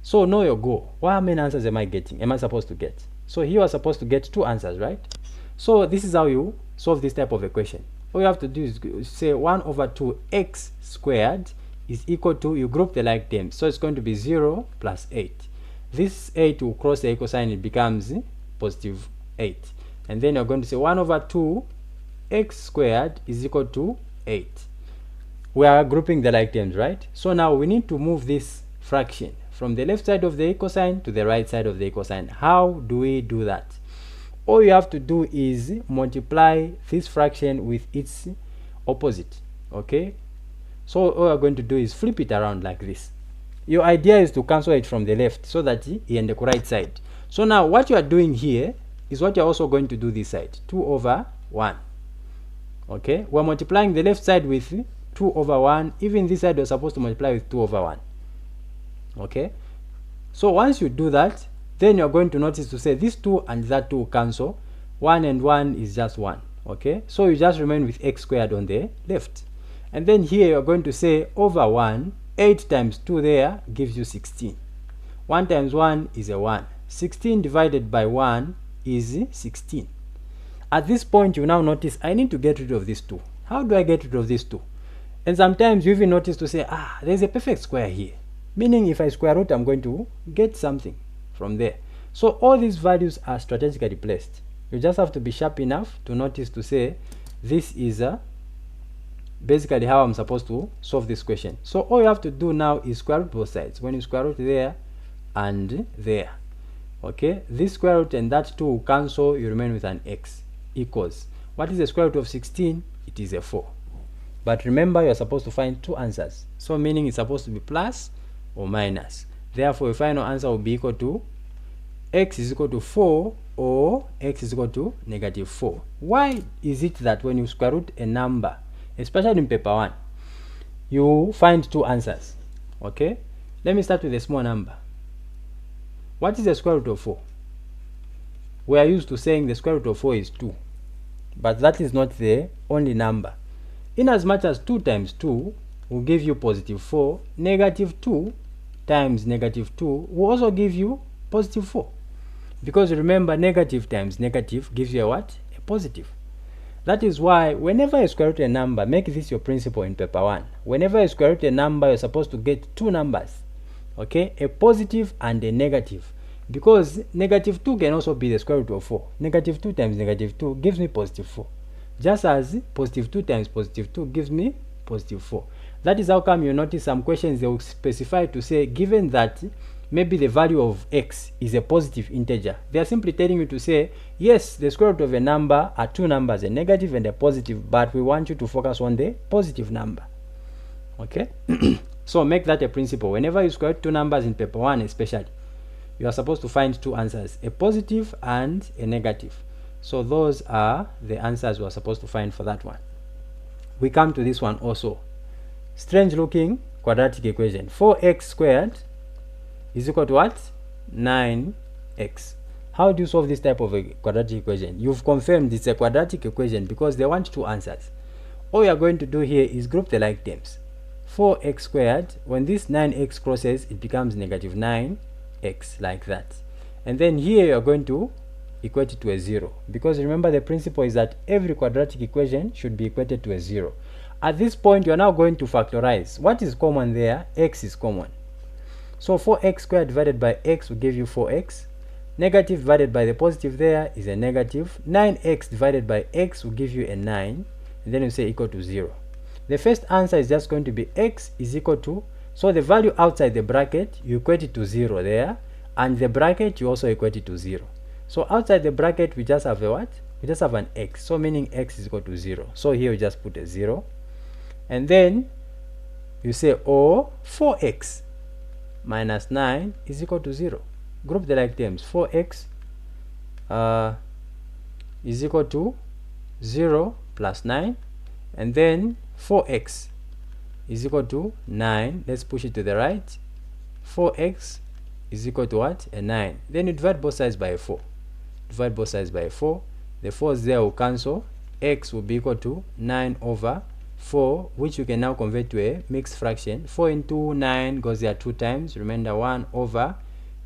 so know your goal. How many answers am I getting? Am I supposed to get? So here you are supposed to get two answers, right? So this is how you solve this type of equation. All you have to do is say 1 over 2 x squared is equal to, you group the like terms, so it's going to be 0 plus 8. This 8 will cross the equal sign, it becomes positive 8. And then you're going to say 1 over 2 x squared is equal to 8. We are grouping the like terms, right? So now we need to move this fraction from the left side of the equal sign to the right side of the equal sign. How do we do that? All you have to do is multiply this fraction with its opposite. Okay, so all you're going to do is flip it around like this. Your idea is to cancel it from the left so that you're in the right side. So now what you are doing here is what you're also going to do this side, 2 over 1. Okay, we're multiplying the left side with 2 over 1. Even this side we're supposed to multiply with 2 over 1. Okay, so once you do that, then you're going to notice to say this 2 and that 2 cancel. 1 and 1 is just 1. Okay, so you just remain with x squared on the left. And then here you're going to say over 1. 8 times 2 there gives you 16. 1 times 1 is a 1. 16 divided by 1 is 16. At this point, you now notice I need to get rid of this 2. How do I get rid of this 2? And sometimes you even notice to say, there's a perfect square here. Meaning if I square root, I'm going to get something from there. So all these values are strategically placed. You just have to be sharp enough to notice to say this is basically how I'm supposed to solve this question. So all you have to do now is square root both sides. When you square root there and there, okay, this square root and that 2 will cancel, you remain with an x equals, what is the square root of 16? It is a 4. But remember, you're supposed to find two answers, so meaning it's supposed to be plus or minus. Therefore your final answer will be equal to x is equal to 4 or x is equal to negative 4. Why is it that when you square root a number, especially in paper 1, you find two answers? Okay, let me start with a small number. What is the square root of 4? We are used to saying the square root of 4 is 2, but that is not the only number. In as much as 2 times 2 will give you positive 4, negative 2 times negative 2 will also give you positive 4. Because remember, negative times negative gives you a what? A positive. That is why whenever you square root a number, make this your principle in paper 1. Whenever you square root a number, you're supposed to get two numbers. Okay, a positive and a negative. Because negative 2 can also be the square root of 4. Negative 2 times negative 2 gives me positive 4. Just as positive 2 times positive 2 gives me positive 4. That is how come you notice some questions they will specify to say, given that maybe the value of x is a positive integer, they are simply telling you to say, yes, the square root of a number are two numbers, a negative and a positive, but we want you to focus on the positive number. Okay, so make that a principle. Whenever you square root two numbers in paper 1 especially, you are supposed to find two answers, a positive and a negative. So those are the answers we are supposed to find for that one. We come to this one also. Strange looking quadratic equation. 4x squared is equal to what? 9x. How do you solve this type of a quadratic equation? You've confirmed it's a quadratic equation because they want two answers. All you are going to do here is group the like terms. 4x squared, when this 9x crosses, it becomes negative 9x, like that. And then here you are going to equate it to a 0, because remember the principle is that every quadratic equation should be equated to a 0. At this point you are now going to factorize. What is common there? X is common. So 4x squared divided by x will give you 4x. Negative divided by the positive there is a negative. 9x divided by x will give you a 9, and then you say equal to 0. The first answer is just going to be x is equal to, so the value outside the bracket you equate it to 0 there, and the bracket you also equate it to 0. So outside the bracket we just have a what? We just have an x, so meaning x is equal to 0. So here we just put a 0, and then you say, oh, 4x minus 9 is equal to 0. Group the like terms. 4x is equal to 0 plus 9, and then 4x is equal to 9. Let's push it to the right. 4x is equal to what? A 9. Then you divide both sides by a 4. Divide both sides by a 4. The 4's there will cancel. X will be equal to 9 over 4, which you can now convert to a mixed fraction. 4 into 9 goes there 2 times, remainder 1 over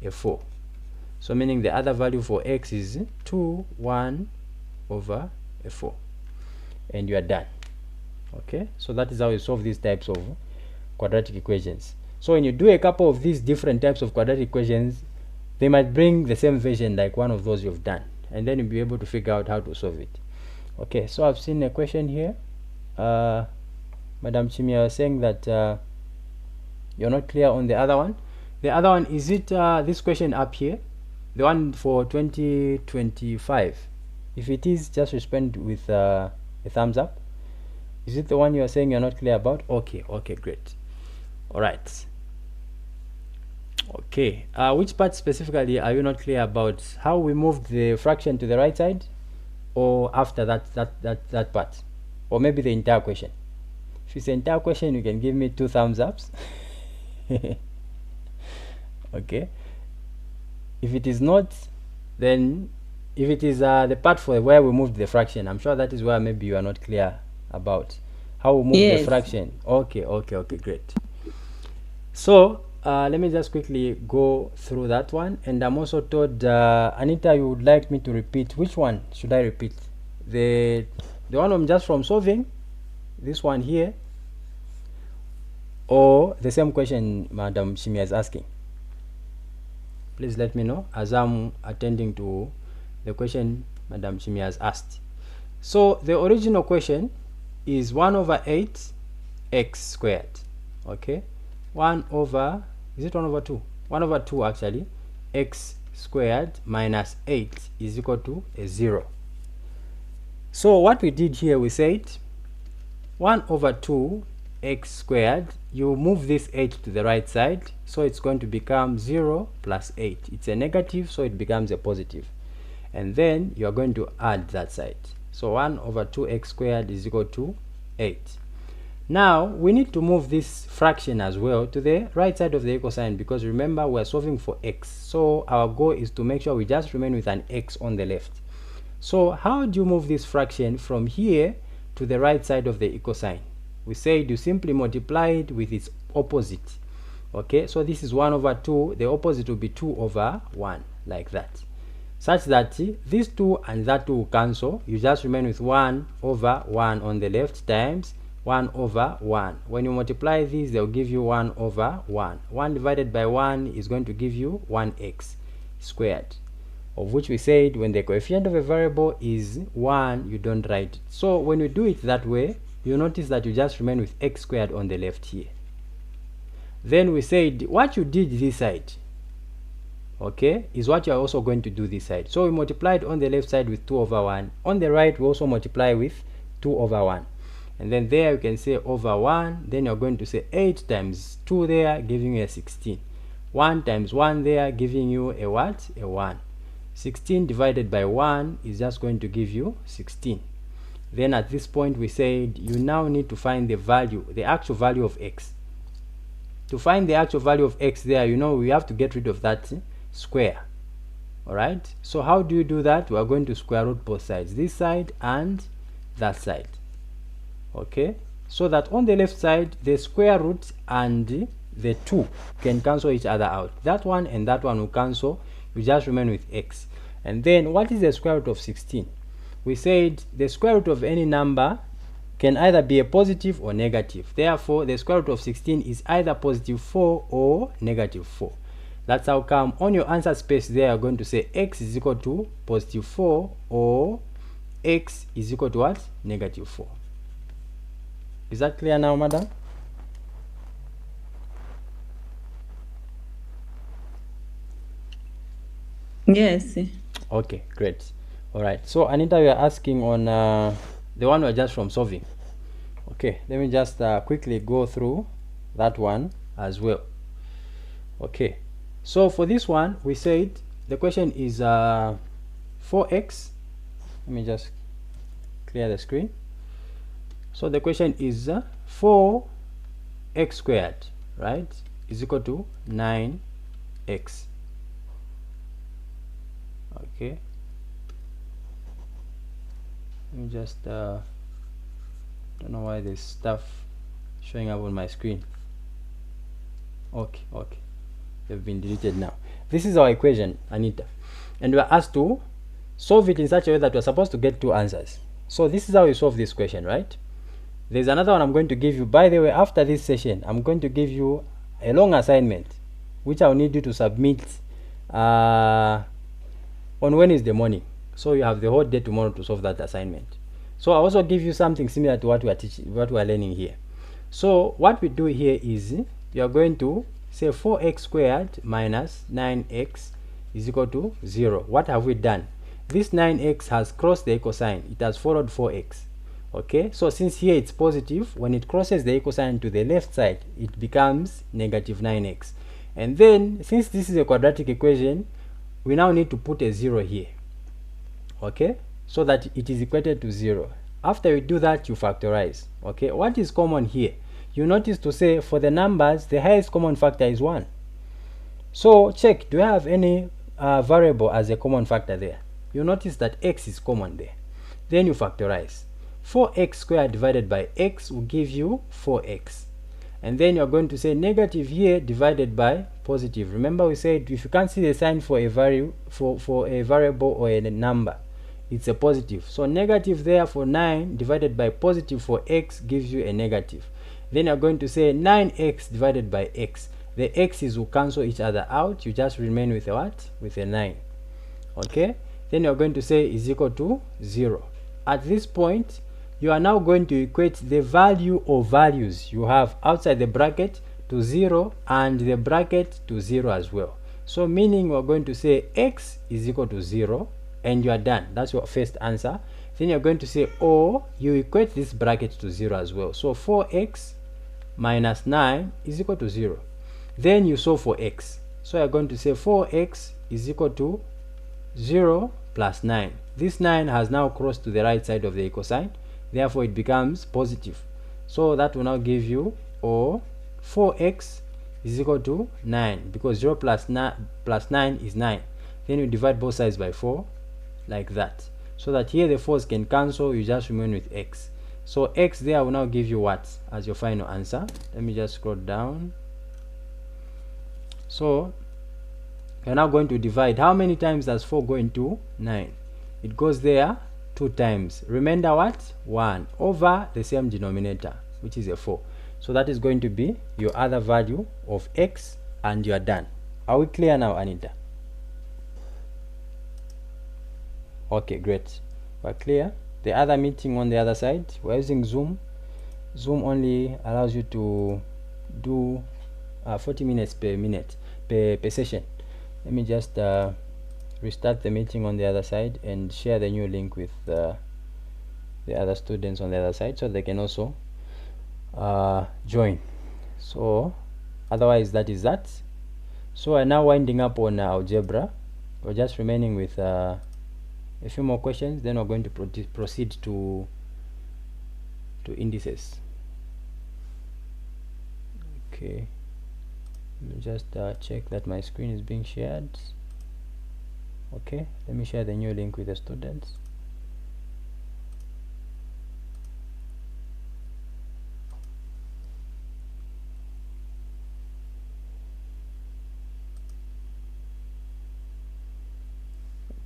a 4. So meaning the other value for x is 2, 1 over a 4. And you are done. Okay, so that is how you solve these types of quadratic equations. So when you do a couple of these different types of quadratic equations, they might bring the same version like one of those you've done, and then you'll be able to figure out how to solve it. Okay, so I've seen a question here. Madam Chimia was saying that you're not clear on the other one. The other one, is it this question up here, the one for 2025? If it is, just respond with a thumbs up. Is it the one you are saying you're not clear about? Okay, okay, great. All right. Okay, which part specifically are you not clear about? How we moved the fraction to the right side, or after that part, or maybe the entire question? If it's the entire question, you can give me 2 thumbs ups. Okay, if it is not, then if it is the part for where we moved the fraction, I'm sure that is where maybe you are not clear about how we move the fraction. Okay, okay, okay, great. So let me just quickly go through that one. And I'm also told Anita, you would like me to repeat. Which one should I repeat? The one I'm just from solving, this one here, or the same question Madam Shimia is asking? Please let me know as I'm attending to the question Madam Shimia has asked. So the original question is 1 over 8 x squared. Okay, 1 over, is it 1 over 2? 1 over 2 actually, x squared minus 8 is equal to a 0. So what we did here, we said 1 over 2 x squared, you move this 8 to the right side, so it's going to become 0 plus 8. It's a negative, so it becomes a positive. And then you are going to add that side. So 1 over 2x squared is equal to 8. Now we need to move this fraction as well to the right side of the equal sign, because remember we are solving for x. So our goal is to make sure we just remain with an x on the left. So how do you move this fraction from here to the right side of the equal sign? We said you simply multiply it with its opposite. Okay, so this is 1 over 2, the opposite will be 2 over 1, like that. Such that these 2 and that 2 will cancel. You just remain with 1 over 1 on the left times 1 over 1. When you multiply these, they'll give you 1 over 1. 1 divided by 1 is going to give you 1x squared, of which we said when the coefficient of a variable is 1, you don't write it. So when you do it that way, you notice that you just remain with x squared on the left here. Then we said what you did this side, okay, is what you are also going to do this side. So we multiplied on the left side with 2 over 1. On the right, we also multiply with 2 over 1. And then there you can say over 1. Then you're going to say 8 times 2 there, giving you a 16. 1 times 1 there, giving you a what? A 1. 16 divided by 1 is just going to give you 16. Then at this point we said you now need to find the value, the actual value of x. To find the actual value of x there, you know, we have to get rid of that square. Alright, so how do you do that? We are going to square root both sides, this side and that side. Okay, so that on the left side the square root and the 2 can cancel each other out. That one and that one will cancel, you just remain with x. And then what is the square root of 16? We said the square root of any number can either be a positive or negative. Therefore the square root of 16 is either positive 4 or negative 4. That's how come on your answer space there you're going to say x is equal to positive 4 or x is equal to what? Negative 4. Is that clear now, madam? Yes. Okay, great. All right, so Anita, we are asking on the one we're just from solving. Okay, let me just quickly go through that one as well. Okay, so for this one we said the question is 4x. Let me just clear the screen. So the question is 4x squared, right, is equal to 9x. Okay, let me just don't know why this stuff showing up on my screen. Okay, they've been deleted now. This is our equation, Anita, and we are asked to solve it in such a way that we're supposed to get 2 answers. So this is how you solve this question, right? There's another one I'm going to give you. By the way, after this session I'm going to give you a long assignment which I'll need you to submit on Wednesday morning. So you have the whole day tomorrow to solve that assignment. So I'll also give you something similar to what we are teaching, what we are learning here. So what we do here is you are going to say 4x squared minus 9x is equal to 0. What have we done? This 9x has crossed the equal sign. It has followed 4x. Okay, so since here it's positive, when it crosses the equal sign to the left side, it becomes negative 9x. And then since this is a quadratic equation, we now need to put a 0 here. Okay, so that it is equated to 0. After you do that, you factorize. Okay, what is common here? You notice to say for the numbers the highest common factor is 1. So check, do I have any variable as a common factor there? You notice that x is common there. Then you factorize. 4x squared divided by x will give you 4x. And then you're going to say negative here divided by positive. Remember we said if you can't see the sign for a value for a variable or a number, it's a positive. So negative there for 9 divided by positive for x gives you a negative. Then you're going to say 9x divided by x. The x's will cancel each other out. You just remain with a what? With a 9. Okay, then you're going to say is equal to 0. At this point you are now going to equate the value of values you have outside the bracket to 0 and the bracket to 0 as well. So meaning we're going to say x is equal to 0 and you are done. That's your first answer. Then you're going to say, or you equate this bracket to 0 as well. So 4x minus 9 is equal to 0. Then you solve for x. So you're going to say 4x is equal to 0 plus 9. This 9 has now crossed to the right side of the equal sign. Therefore, it becomes positive. So that will now give you, or 4x is equal to 9, because 0 plus 9 is 9. Then you divide both sides by 4, like that. So that here the 4's can cancel, you just remain with x. So x there will now give you what as your final answer? Let me just scroll down. So you're now going to divide. How many times does 4 go into 9? It goes there 2 times. Remainder what? 1 over the same denominator, which is a 4. So that is going to be your other value of x, and you are done. Are we clear now, Anita? Okay, great. We're clear. The other meeting on the other side, we're using Zoom. Zoom only allows you to do 40 minutes per session. Let me just restart the meeting on the other side and share the new link with the other students on the other side so they can also join. So otherwise, that is that. So we're now winding up on algebra. We're just remaining with a few more questions, then we're going to proceed to indices. Okay, let me just check that my screen is being shared. Okay, let me share the new link with the students.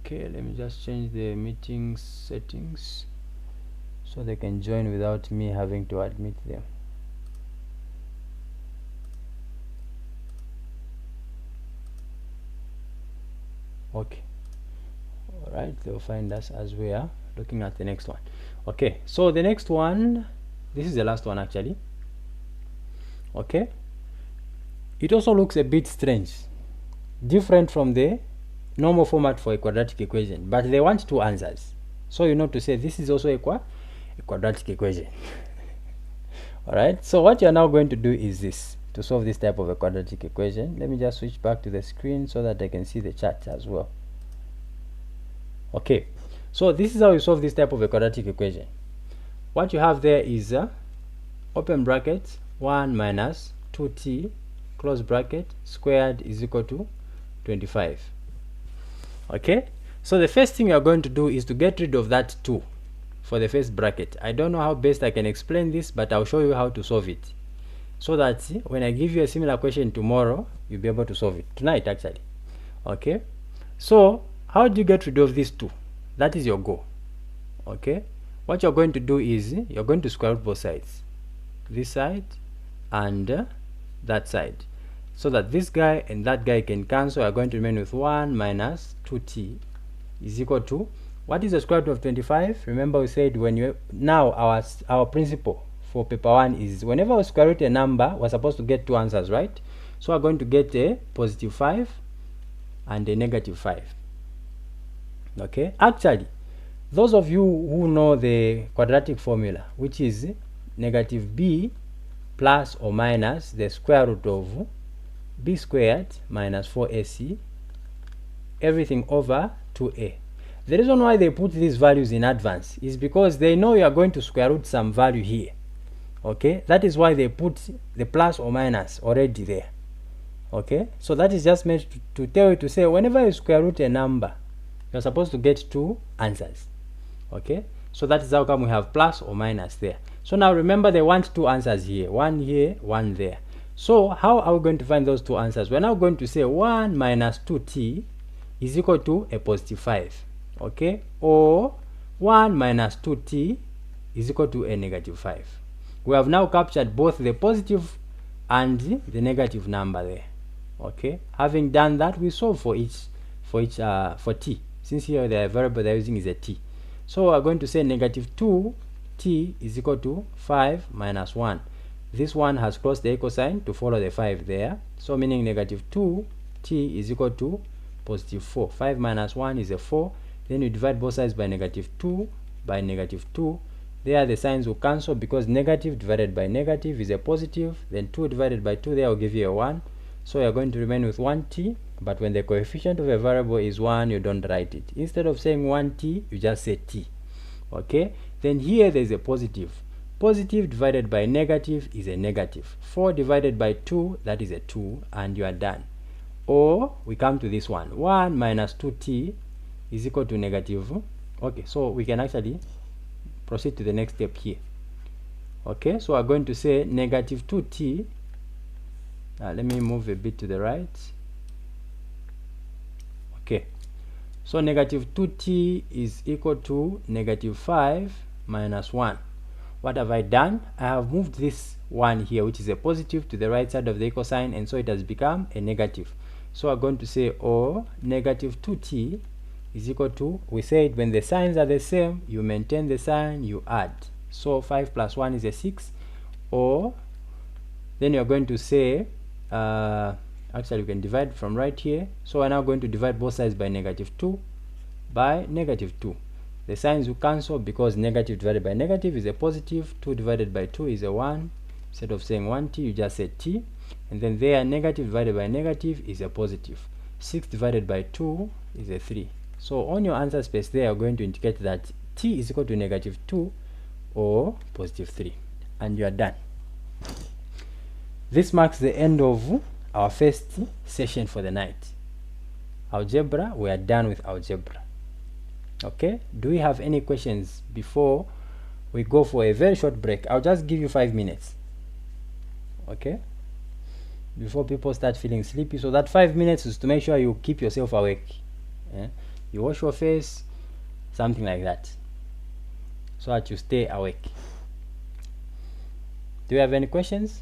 Okay, let me just change the meeting settings so they can join without me having to admit them. Okay, all right, they'll find us as we are looking at the next one. Okay, so the next one, this is the last one actually. Okay, it also looks a bit strange, different from the normal format for a quadratic equation, but they want 2 answers. So you know to say this is also a quadratic equation. All right, so what you're now going to do is this, to solve this type of a quadratic equation. Let me just switch back to the screen so that I can see the chart as well. Okay, so this is how you solve this type of a quadratic equation. What you have there is open bracket 1 minus 2t close bracket squared is equal to 25. Okay, so the first thing you are going to do is to get rid of that 2 for the first bracket. I don't know how best I can explain this, but I'll show you how to solve it, so that when I give you a similar question tomorrow, you'll be able to solve it tonight actually. Okay, so how do you get rid of these 2? That is your goal. Okay, what you're going to do is you're going to square root both sides, this side and that side, so that this guy and that guy can cancel. You're going to remain with 1 minus 2t is equal to, what is the square root of 25? Remember we said when you now our principle for paper 1 is whenever we square root a number, we're supposed to get 2 answers, right? So we're going to get a positive 5 and a negative 5. Okay, actually those of you who know the quadratic formula, which is negative b plus or minus the square root of b squared minus 4ac everything over 2a. The reason why they put these values in advance is because they know you are going to square root some value here. Okay, that is why they put the plus or minus already there. Okay, so that is just meant to tell you to say whenever you square root a number, you're supposed to get 2 answers. Okay, so that is how come we have plus or minus there. So now remember, they want 2 answers here, one there. So how are we going to find those 2 answers? We're now going to say 1 minus 2t is equal to a positive 5. Okay, or 1 minus 2t is equal to a negative 5. We have now captured both the positive and the negative number there. Okay, having done that, we solve for t, since here the variable they're using is a t. So we're going to say negative 2 t is equal to 5 minus 1. This one has crossed the equal sign to follow the 5 there, so meaning negative 2t is equal to positive 4. 5 minus 1 is a 4. Then you divide both sides by negative 2 by negative 2. There the signs will cancel because negative divided by negative is a positive. Then 2 divided by 2 there will give you a 1. So you're going to remain with 1t, but when the coefficient of a variable is 1, you don't write it. Instead of saying 1t, you just say t. Okay? Then here there's a positive. Positive divided by negative is a negative. 4 divided by 2, that is a 2, and you are done. Or we come to this one. 1 minus 2t is equal to negative. Okay, so we can actually proceed to the next step here. Okay, so we're going to say negative 2t. Let me move a bit to the right. Okay, so negative 2t is equal to negative 5 minus 1. What have I done? I have moved this one here, which is a positive, to the right side of the equal sign, and so it has become a negative. So we're going to say, or negative 2t is equal to, we said when the signs are the same, you maintain the sign, you add. So 5 plus 1 is a 6. Or then you're going to say, actually we can divide from right here. So we're now going to divide both sides by negative 2 by negative 2. The signs will cancel because negative divided by negative is a positive. 2 divided by 2 is a 1. Instead of saying 1t, you just say t. And then there, negative divided by negative is a positive. 6 divided by 2 is a 3. So on your answer space there, you're going to indicate that t is equal to negative 2 or positive 3. And you are done. This marks the end of our first session for the night. Algebra, we are done with algebra. Okay, do we have any questions before we go for a very short break? I'll just give you 5 minutes. Okay, before people start feeling sleepy. So that 5 minutes is to make sure you keep yourself awake. You wash your face, something like that, so that you stay awake. Do you have any questions,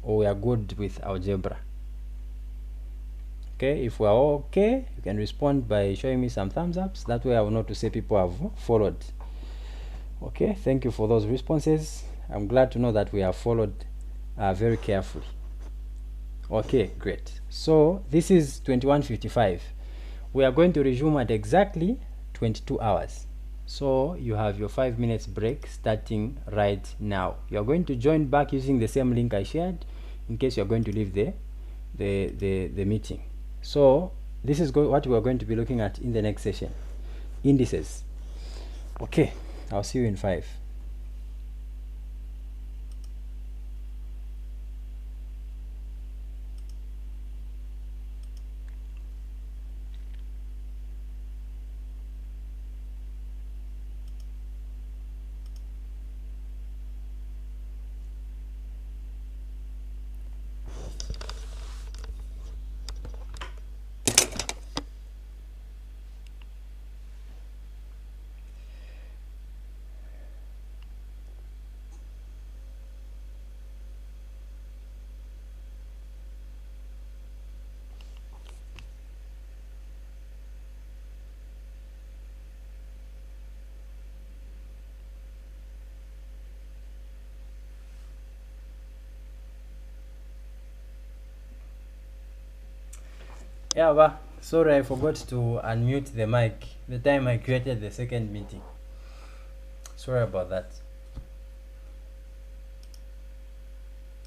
or we are good with algebra? Okay, if we are okay, you can respond by showing me some thumbs ups. That way I will know to say people have followed. Okay, thank you for those responses. I'm glad to know that we have followed very carefully. Okay, great. So this is 21:55. We are going to resume at exactly 22 hours. So you have your 5 minutes break starting right now. You are going to join back using the same link I shared in case you are going to leave the meeting. So this is what we are going to be looking at in the next session. Indices. Okay, I'll see you in 5. Yeah, but sorry, I forgot to unmute the mic the time I created the second meeting. Sorry about that.